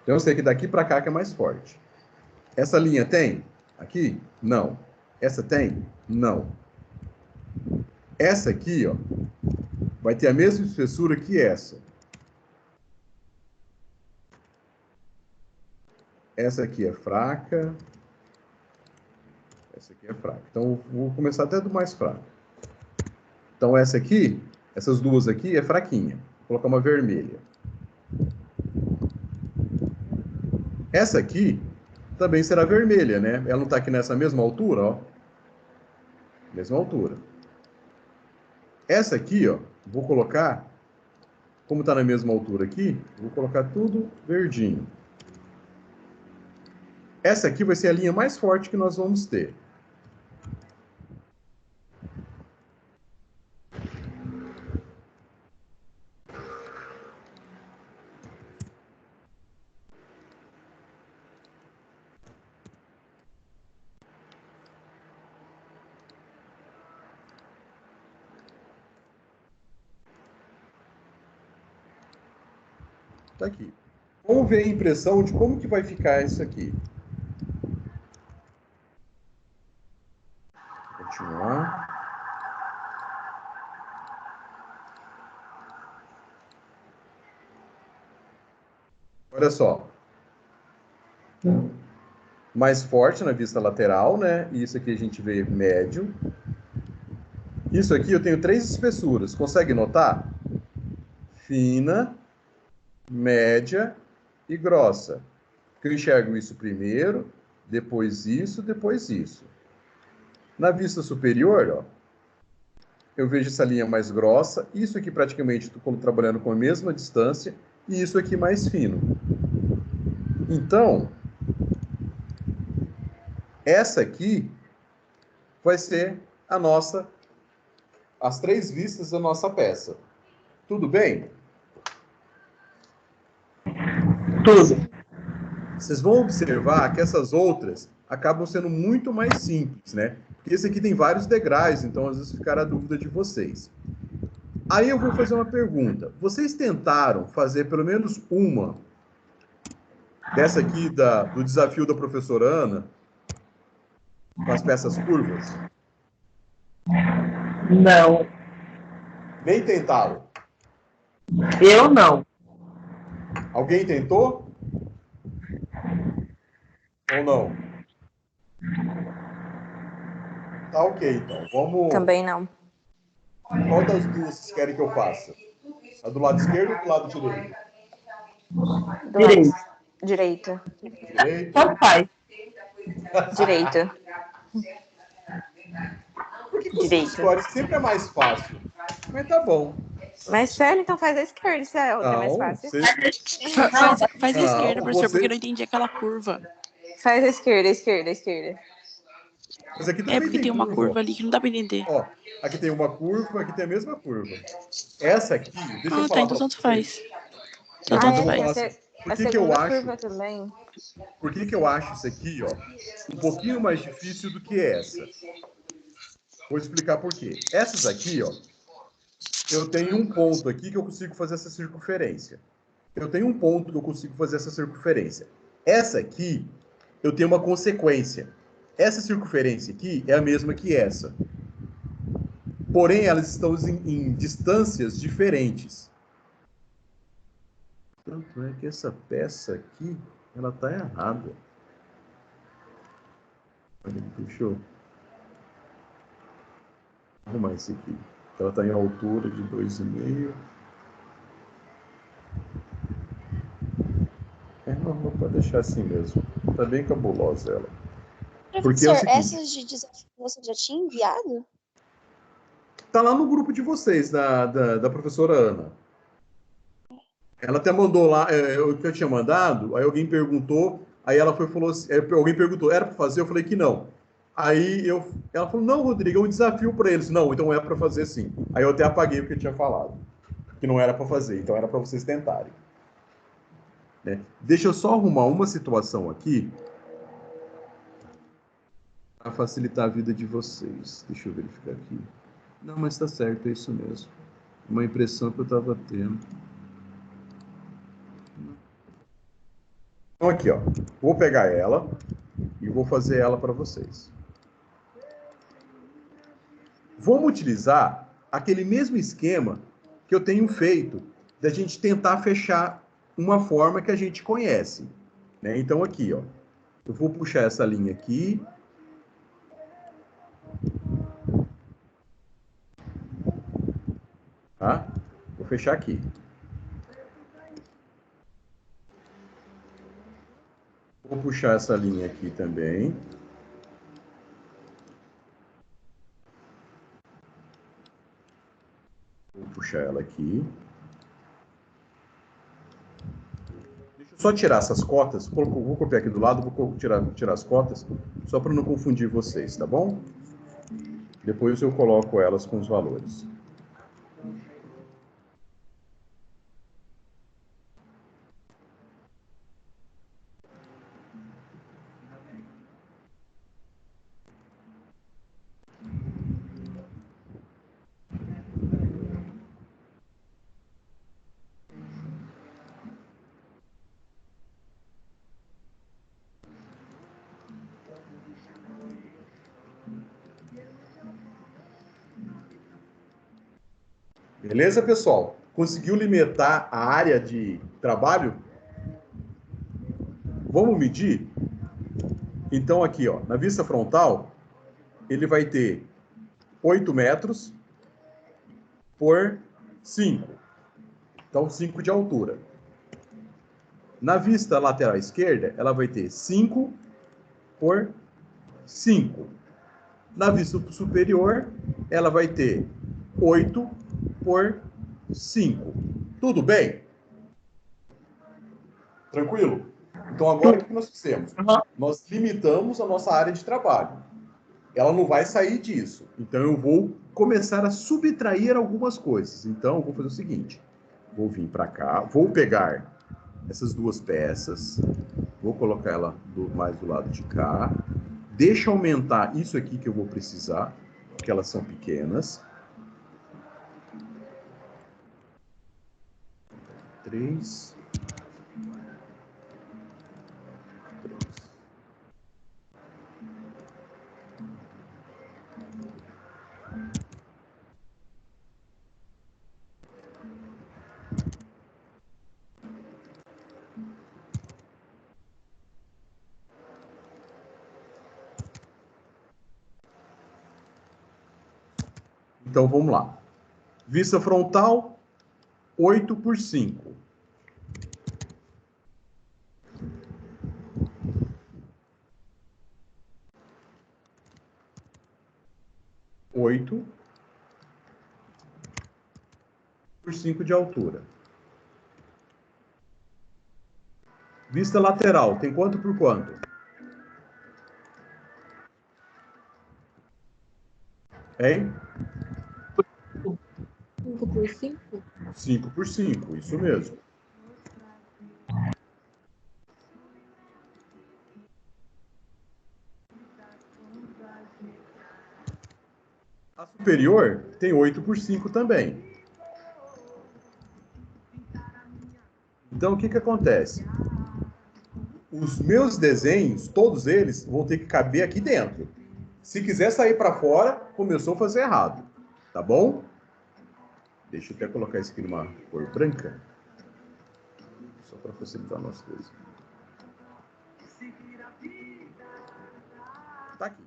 Então, eu sei que daqui para cá que é mais forte. Essa linha tem? Aqui? Não. Essa tem? Não. Essa aqui, ó, vai ter a mesma espessura que essa. Essa aqui é fraca. Essa aqui é fraca. Então, vou começar até do mais fraco. Então, essa aqui, essas duas aqui, é fraquinha. Vou colocar uma vermelha. Essa aqui também será vermelha, né? Ela não está aqui nessa mesma altura, ó. Mesma altura. Essa aqui, ó, vou colocar, como está na mesma altura aqui, vou colocar tudo verdinho. Essa aqui vai ser a linha mais forte que nós vamos ter. Tá aqui. Vamos ver a impressão de como que vai ficar isso aqui. Continuar. Olha só. Mais forte na vista lateral, né? Isso aqui a gente vê médio. Isso aqui eu tenho 3 espessuras. Consegue notar? Fina, média e grossa. Eu enxergo isso primeiro, depois isso, depois isso. Na vista superior, ó, eu vejo essa linha mais grossa, isso aqui praticamente estou trabalhando com a mesma distância, e isso aqui mais fino. Então, Essa aqui vai ser as 3 vistas da nossa peça. Tudo bem? Tudo. Vocês vão observar que essas outras acabam sendo muito mais simples, né? Porque esse aqui tem vários degraus, então às vezes ficará a dúvida de vocês. Aí eu vou fazer uma pergunta. Vocês tentaram fazer pelo menos uma dessa aqui do desafio da professora Ana com as peças curvas? Não. Nem tentaram. Eu não. Alguém tentou? Ou não? Tá ok, então. Vamos... Também não. Qual das duas vocês querem que eu faça? A do lado esquerdo ou do lado direito? Do Direito. lado direito. Direito. Só faz. Direito. Por que você Direito. escolhe? Sempre é mais fácil. Mas tá bom. Mas sério, então faz a esquerda, se a outra é mais fácil. Faz a Não, esquerda, professor, você- porque eu não entendi aquela curva. Faz a esquerda, esquerda, esquerda. Mas aqui É também porque tem uma ó. curva ali que não dá pra entender. Ó, aqui tem uma curva, aqui tem a mesma curva. Essa aqui, deixa eu Ah, falar tá, então pra tanto vocês. faz. Então Eu tanto vou é, falar faz. assim, por a que que eu segunda acho, curva também. por que que eu acho isso aqui, ó, um pouquinho mais difícil do que essa? Vou explicar por quê. Essas aqui, ó, eu tenho um ponto aqui que eu consigo fazer essa circunferência. Eu tenho um ponto que eu consigo fazer essa circunferência. Essa aqui, eu tenho uma consequência. Essa circunferência aqui é a mesma que essa. Porém, elas estão em distâncias diferentes. Tanto é que essa peça aqui, ela está errada. Olha, deixa eu arrumar isso aqui. Ela está em altura de 2,5. Não, pode deixar assim mesmo. Está bem cabulosa ela. Porque é o Professor, seguinte, essas de desafio você já tinha enviado? tá lá no grupo de vocês, da professora Ana. Ela até mandou lá, o que eu tinha mandado, aí alguém perguntou, aí ela falou assim, alguém perguntou, era para fazer? Eu falei que não. Aí ela falou, não, Rodrigo, é um desafio para eles. Não, então é para fazer sim. Aí eu até apaguei o que eu tinha falado, que não era para fazer, então era para vocês tentarem. Né? Deixa eu só arrumar uma situação aqui, para facilitar a vida de vocês. Deixa eu verificar aqui. Não, mas tá certo, é isso mesmo. Uma impressão que eu estava tendo. Então aqui, ó. Vou pegar ela e vou fazer ela para vocês. Vamos utilizar aquele mesmo esquema que eu tenho feito da gente tentar fechar uma forma que a gente conhece. Né? Então aqui, ó. Eu vou puxar essa linha aqui. Tá? Vou fechar aqui. Vou puxar essa linha aqui também. Vou puxar ela aqui. Deixa eu só tirar essas cotas. Vou copiar aqui do lado, vou tirar as cotas, só para não confundir vocês, tá bom? Depois eu coloco elas com os valores. Beleza, pessoal? Conseguiu limitar a área de trabalho? Vamos medir? Então, aqui, ó, na vista frontal, ele vai ter 8 metros por 5. Então, 5 de altura. Na vista lateral esquerda, ela vai ter 5 por 5. Na vista superior, ela vai ter 8 por 5. Tudo bem? Tranquilo? Então, agora o que nós fizemos? Uhum. Nós limitamos a nossa área de trabalho. Ela não vai sair disso. Então, eu vou começar a subtrair algumas coisas. Então, eu vou fazer o seguinte. Vou vir para cá, vou pegar essas duas peças, vou colocar ela mais do lado de cá. Deixa eu aumentar isso aqui que eu vou precisar, porque elas são pequenas. 3. Então, vamos lá. Vista frontal, 8 por 5. Oito por 5 de altura. Vista lateral, tem quanto por quanto? Hein? 5 por 5? 5 por 5, isso mesmo. A superior tem 8 por 5 também. Então, o que acontece? Os meus desenhos, todos eles, vão ter que caber aqui dentro. Se quiser sair para fora, começou a fazer errado. Tá bom? Deixa eu até colocar isso aqui numa cor branca. Só para facilitar a nossa coisa. Tá aqui.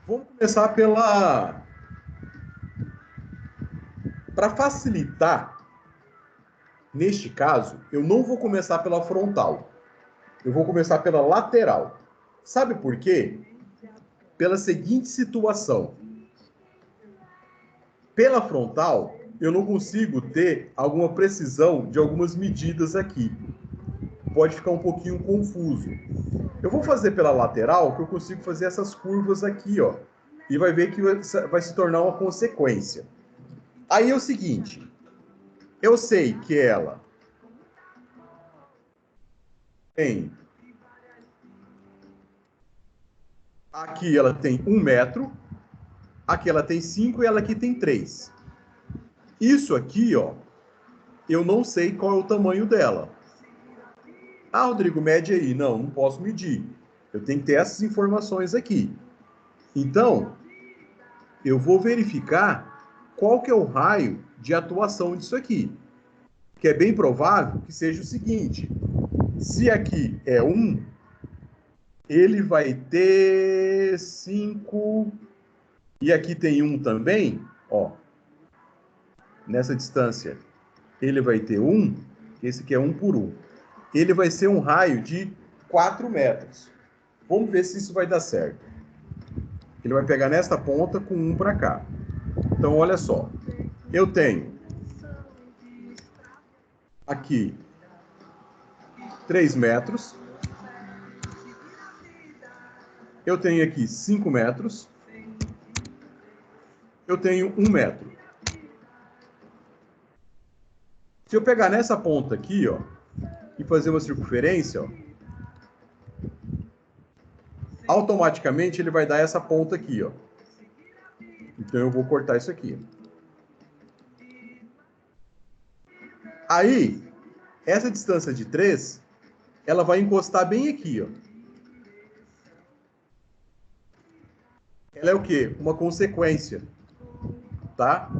Vamos começar Para facilitar, neste caso, eu não vou começar pela frontal. Eu vou começar pela lateral. Sabe por quê? Pela seguinte situação. Pela frontal, eu não consigo ter alguma precisão de algumas medidas aqui. Pode ficar um pouquinho confuso. Eu vou fazer pela lateral, que eu consigo fazer essas curvas aqui, ó. E vai ver que vai se tornar uma consequência. Aí é o seguinte. Eu sei que ela tem... Aqui ela tem 1 metro. Aqui ela tem 5 e ela aqui tem 3. Isso aqui, ó, eu não sei qual é o tamanho dela. Ah, Rodrigo, mede aí. Não, não posso medir. Eu tenho que ter essas informações aqui. Então, eu vou verificar qual que é o raio de atuação disso aqui. Que é bem provável que seja o seguinte. Se aqui é 1, ele vai ter 5... E aqui tem 1 também, ó. Nessa distância, ele vai ter 1, esse aqui é 1 por 1. Ele vai ser um raio de 4 metros. Vamos ver se isso vai dar certo. Ele vai pegar nesta ponta com 1 para cá. Então, olha só. Eu tenho aqui 3 metros. Eu tenho aqui 5 metros. Eu tenho 1 metro. Se eu pegar nessa ponta aqui, ó, e fazer uma circunferência, ó, automaticamente ele vai dar essa ponta aqui, ó. Então eu vou cortar isso aqui. Aí, essa distância de 3, ela vai encostar bem aqui, ó. Ela é o quê? Uma consequência, tá?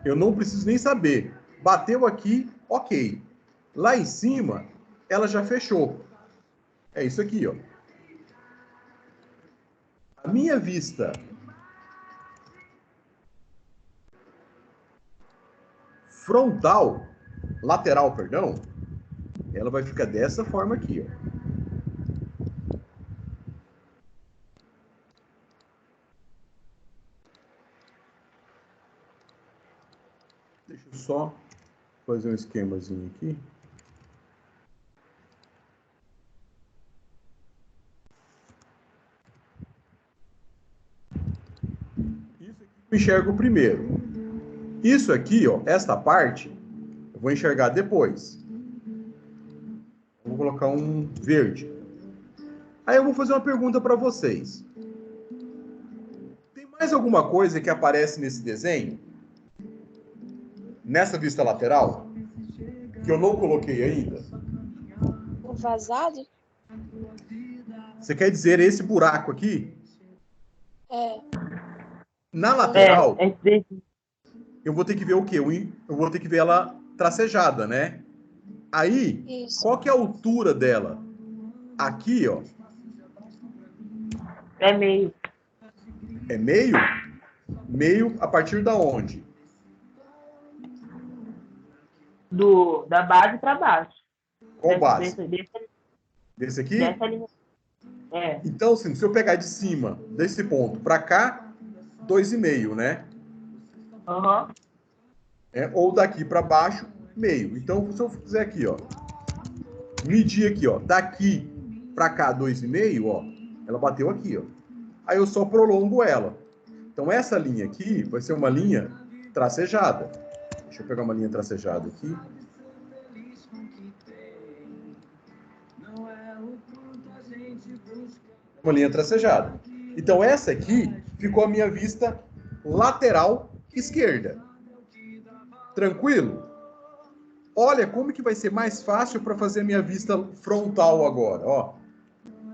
Eu não preciso nem saber. Bateu aqui, ok. Lá em cima, ela já fechou. É isso aqui, ó. A minha vista frontal, lateral, perdão, ela vai ficar dessa forma aqui, ó. Deixa eu só fazer um esquemazinho aqui. eu enxergo primeiro. Isso aqui, ó, esta parte, eu vou enxergar depois. Vou colocar um verde. Aí eu vou fazer uma pergunta para vocês. Tem mais alguma coisa que aparece nesse desenho? Nessa vista lateral? Que eu não coloquei ainda? O vazado? Você quer dizer esse buraco aqui? É. Na lateral, É desse. eu vou ter que ver o quê? Eu vou ter que ver ela tracejada, né? Aí, Isso. qual que é a altura dela? Aqui, ó, É meio. é meio? Meio a partir da onde? Da base para baixo. Qual base? Desse, Desse aqui? dessa linha. É. Então, assim, se eu pegar de cima desse ponto para cá, 2,5, né? Aham. Ou daqui para baixo, meio. Então, se eu fizer aqui, ó, medir aqui, ó, daqui para cá 2,5, ó, ela bateu aqui, ó. Aí eu só prolongo ela. Então, essa linha aqui vai ser uma linha tracejada. Deixa eu pegar uma linha tracejada aqui. Uma linha tracejada. Então, essa aqui ficou a minha vista lateral esquerda. Tranquilo? Olha como que vai ser mais fácil para fazer a minha vista frontal agora, ó.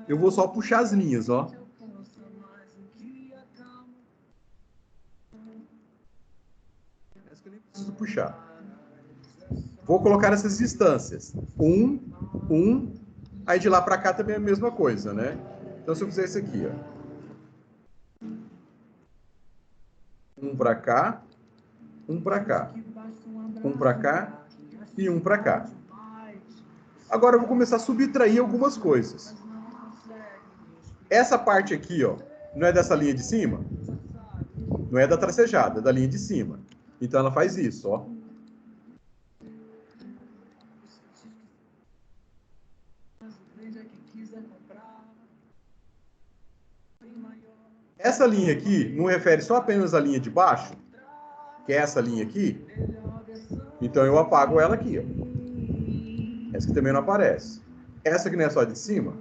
Eu vou só puxar as linhas, ó. Essa que eu nem preciso puxar. Vou colocar essas distâncias. Um. Aí de lá para cá também é a mesma coisa, né? Então, se eu fizer isso aqui, ó. Um para cá, um para cá. Um para cá e um para cá. Agora eu vou começar a subtrair algumas coisas. Essa parte aqui, ó, não é dessa linha de cima? Não é da tracejada, é da linha de cima. Então ela faz isso, ó. Essa linha aqui não refere só apenas à linha de baixo, que é essa linha aqui. Então eu apago ela aqui, ó. Essa aqui também não aparece. Essa aqui não é só de cima?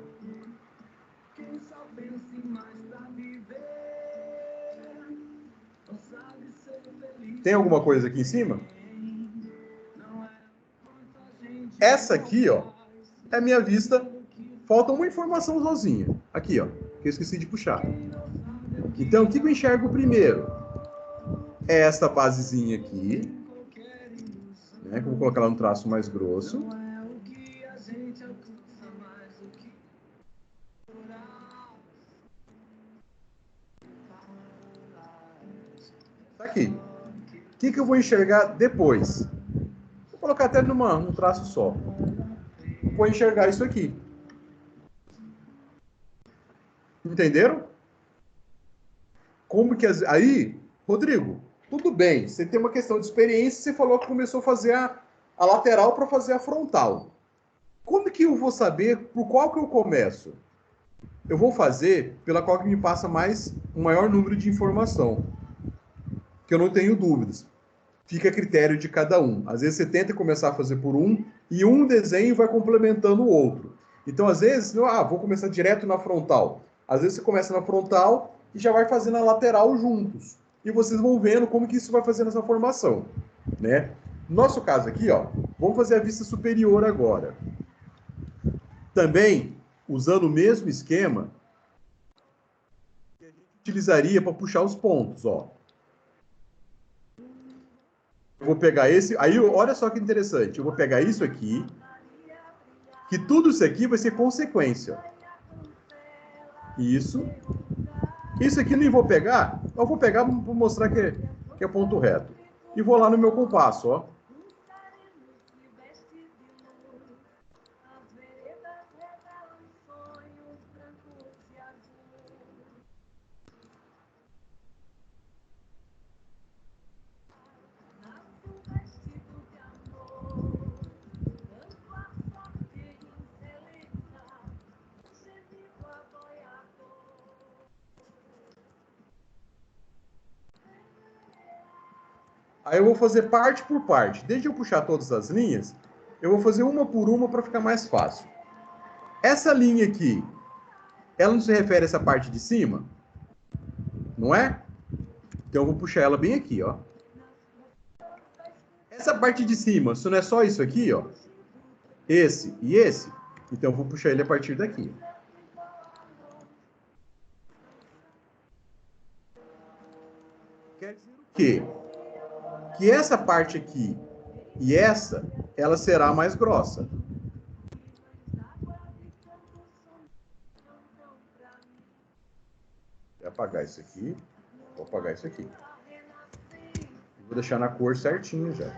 Tem alguma coisa aqui em cima? Essa aqui, ó, é a minha vista. Falta uma informação sozinha. Aqui, ó, que eu esqueci de puxar. Então, o que eu enxergo primeiro? É essa basezinha aqui, né, que eu vou colocar ela no traço mais grosso. Tá aqui. O que eu vou enxergar depois? Vou colocar até num traço só. Vou enxergar isso aqui. Entenderam? Como que... Aí, Rodrigo, tudo bem. Você tem uma questão de experiência. Você falou que começou a fazer a lateral para fazer a frontal. Como que eu vou saber por qual que eu começo? Eu vou fazer pela qual que me passa um maior número de informação. Que eu não tenho dúvidas. Fica a critério de cada um. Às vezes você tenta começar a fazer por um, e um desenho vai complementando o outro. Então, às vezes, vou começar direto na frontal. Às vezes você começa na frontal e já vai fazendo a lateral juntos. E vocês vão vendo como que isso vai fazer nessa formação, né? No nosso caso aqui, ó, vamos fazer a vista superior agora. Também, usando o mesmo esquema que a gente utilizaria para puxar os pontos, ó. Eu vou pegar esse... Aí, olha só que interessante. Eu vou pegar isso aqui, que tudo isso aqui vai ser consequência. Isso. Isso aqui nem vou pegar. Eu vou pegar para mostrar que é ponto reto. E vou lá no meu compasso, ó. Aí eu vou fazer parte por parte. Desde eu puxar todas as linhas, eu vou fazer uma por uma para ficar mais fácil. Essa linha aqui, ela não se refere a essa parte de cima? Não é? Então eu vou puxar ela bem aqui, ó. Essa parte de cima, se não é só isso aqui, ó. Esse e esse. Então eu vou puxar ele a partir daqui. Quer dizer o quê? Que essa parte aqui e essa, ela será mais grossa. Vou apagar isso aqui. Vou apagar isso aqui. Vou deixar na cor certinho já.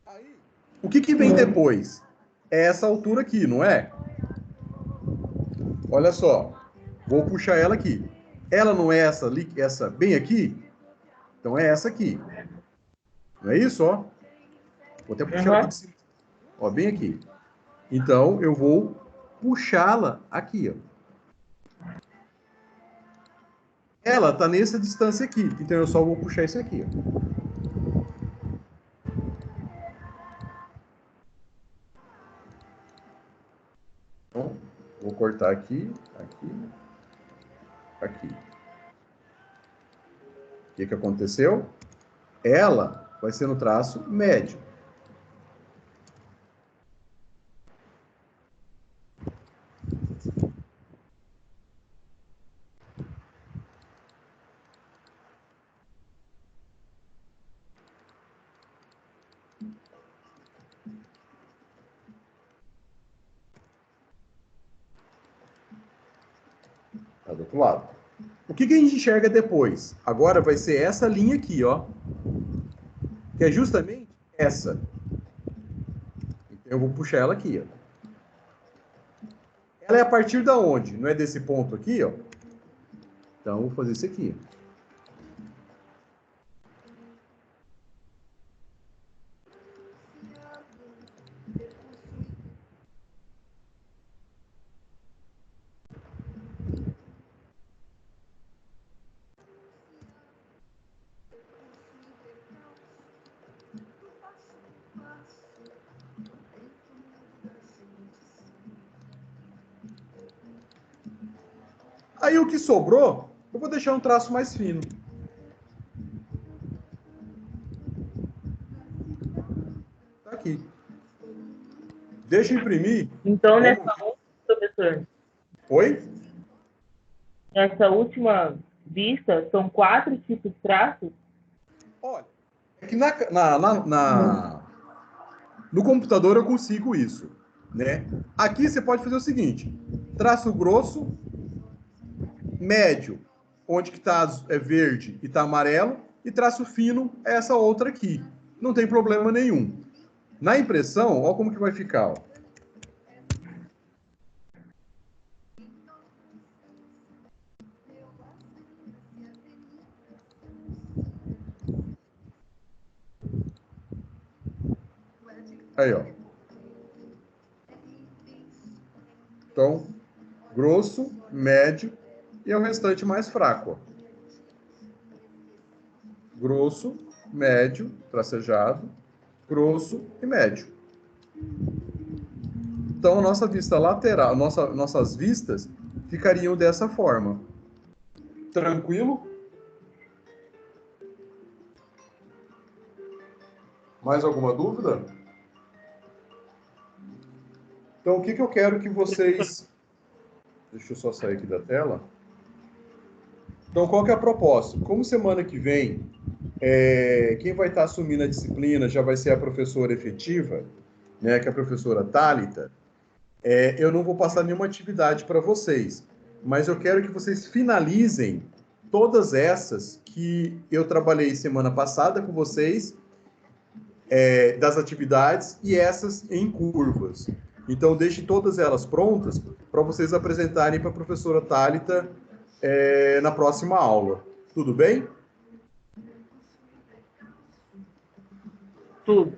Aí, o que vem depois? É essa altura aqui, não é? Olha só. Vou puxar ela aqui. Ela não é essa bem aqui? Então é essa aqui. Não é isso, ó? Vou até puxar ela aqui de cima. Ó, bem aqui. Então, eu vou puxá-la aqui, ó. Ela tá nessa distância aqui. Então, eu só vou puxar isso aqui, ó. Então, vou cortar aqui, aqui, aqui. O que aconteceu? Ela vai ser no traço médio. Tá do outro lado. O que a gente enxerga depois? Agora vai ser essa linha aqui, ó. Que é justamente essa. Então, eu vou puxar ela aqui, ó. Ela é a partir da onde? Não é desse ponto aqui, ó? Então, eu vou fazer isso aqui. Aí o que sobrou, eu vou deixar um traço mais fino. Tá aqui. Deixa eu imprimir. Então, nessa última, professor, Oi? nessa última vista, são 4 tipos de traços? Olha, é que no computador eu consigo isso, né? Aqui você pode fazer o seguinte: traço grosso, médio, onde que tá é verde e tá amarelo, e traço fino é essa outra aqui. Não tem problema nenhum. Na impressão, olha como que vai ficar, ó. Aí, ó. Então, grosso, médio e o restante mais fraco, ó. Grosso, médio, tracejado, grosso e médio. Então, a nossa vista lateral, nossas vistas ficariam dessa forma. Tranquilo? Mais alguma dúvida? Então, o que eu quero que vocês... Deixa eu só sair aqui da tela. Então, qual que é a proposta? Como semana que vem, quem vai estar assumindo a disciplina já vai ser a professora efetiva, né, que é a professora Thalita, eu não vou passar nenhuma atividade para vocês, mas eu quero que vocês finalizem todas essas que eu trabalhei semana passada com vocês, das atividades, e essas em curvas. Então, deixe todas elas prontas para vocês apresentarem para a professora Thalita na próxima aula. Tudo bem? Tudo.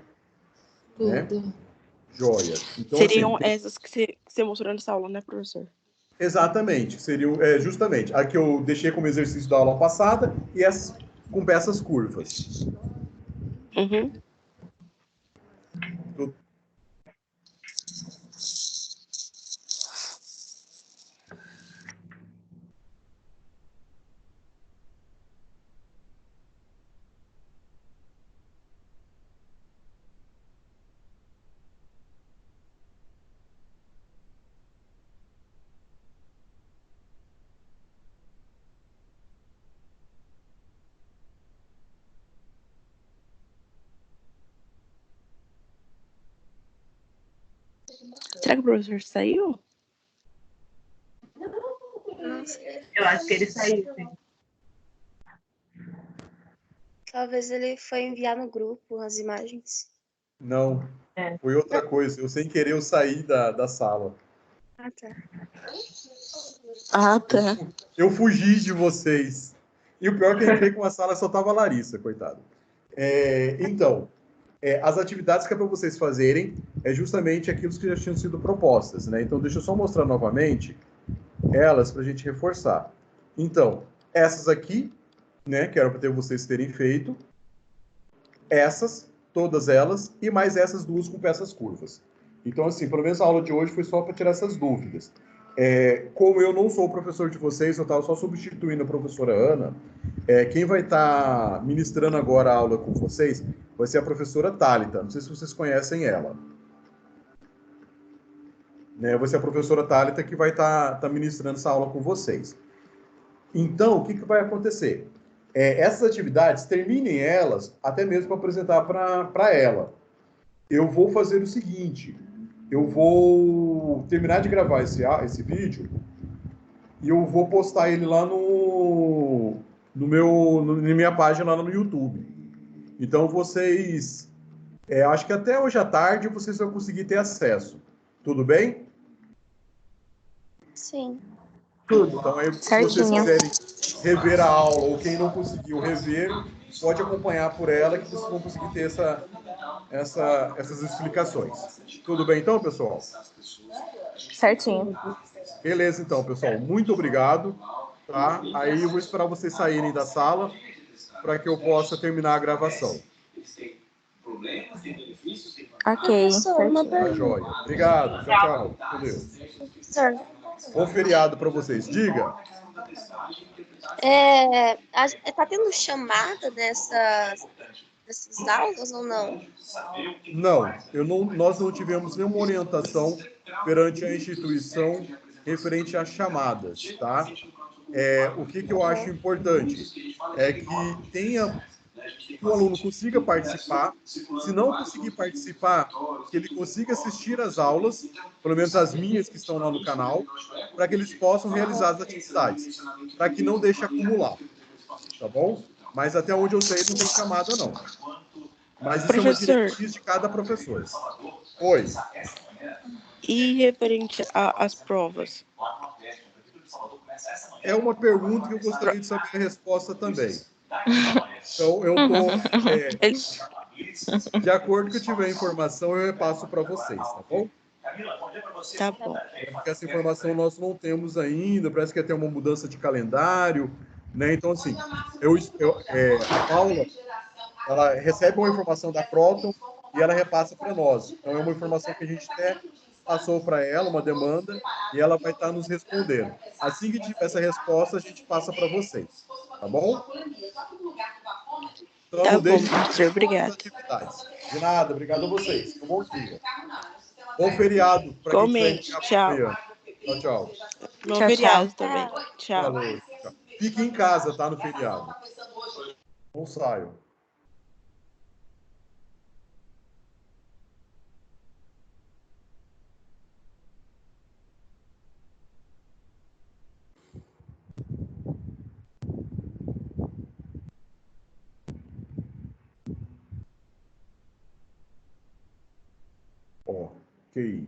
Tudo. Joia. Então, Seriam assim, essas que você mostrou nessa aula, né, professor? Exatamente, seriam justamente a que eu deixei como exercício da aula passada e essas com peças curvas. Uhum. Será que o professor saiu? Não sei. Eu acho que ele saiu, sim. Talvez ele foi enviar no grupo as imagens. Não, É. foi outra coisa. Eu, sem querer, eu saí da sala. Ah, tá. Ah, tá. Eu fugi de vocês. E o pior é que eu entrei com a sala só tava a Larissa, coitada. Então, as atividades que é para vocês fazerem é justamente aquilo que já tinham sido propostas, né? Então, deixa eu só mostrar novamente elas para a gente reforçar. Então, essas aqui, né, que era para vocês terem feito, essas, todas elas, e mais essas duas com peças curvas. Então, assim, pelo menos a aula de hoje foi só para tirar essas dúvidas. Como eu não sou o professor de vocês, eu estava só substituindo a professora Ana, quem vai estar ministrando agora a aula com vocês vai ser a professora Thalita. Não sei se vocês conhecem ela. Né? Vai ser a professora Thalita que vai estar ministrando essa aula com vocês. Então, o que vai acontecer? Essas atividades, terminem elas, até mesmo para apresentar para ela. Eu vou fazer o seguinte, eu vou terminar de gravar esse vídeo e eu vou postar ele lá na minha página lá no YouTube. Então, vocês, acho que até hoje à tarde vocês vão conseguir ter acesso. Tudo bem? Sim. Tudo. Então, aí, se vocês Certinho. quiserem rever a aula, ou quem não conseguiu rever, pode acompanhar por ela, que vocês vão conseguir ter essas explicações. Tudo bem, então, pessoal? Certinho. Beleza, então, pessoal. Muito obrigado. Tá? Aí eu vou esperar vocês saírem da sala para que eu possa terminar a gravação. Ok, Professor, uma certinho. Tá, joia. Obrigado. Tchau, tchau. Com Deus. Professor, Bom feriado para vocês. Diga. tá tendo chamada dessas aulas ou não? Não, nós não tivemos nenhuma orientação perante a instituição referente às chamadas, tá? O que eu acho importante é que o aluno consiga participar. Se não conseguir participar, que ele consiga assistir às aulas, pelo menos as minhas que estão lá no canal, para que eles possam realizar as atividades, para que não deixe acumular, tá bom? Mas até onde eu sei, não tem chamada, não. Mas isso é uma Professor, diretriz de cada professor. Oi. e referente às provas? É uma pergunta que eu gostaria de saber a resposta também. Então, eu estou... de acordo com que eu tiver informação, eu repasso para vocês, tá bom? Tá bom. Porque essa informação nós não temos ainda, parece que ia ter uma mudança de calendário, né? Então, assim, a Paula, ela recebe uma informação da Croton e ela repassa para nós. Então, é uma informação que a gente até passou para ela, uma demanda, e ela vai estar nos respondendo. Assim que tiver essa resposta, a gente passa para vocês, tá bom? Então, Tá não bom, deixe professor, de obrigado. atividades. De nada, obrigado a vocês. Um bom dia. Bom feriado para quem estiver em Igualmente, casa tchau. amanhã. Tchau, tchau. Bom Tchau, feriado tchau. também. Tchau. Falou. Tchau. Fique em casa, tá? No feriado. Não saiam. Ok.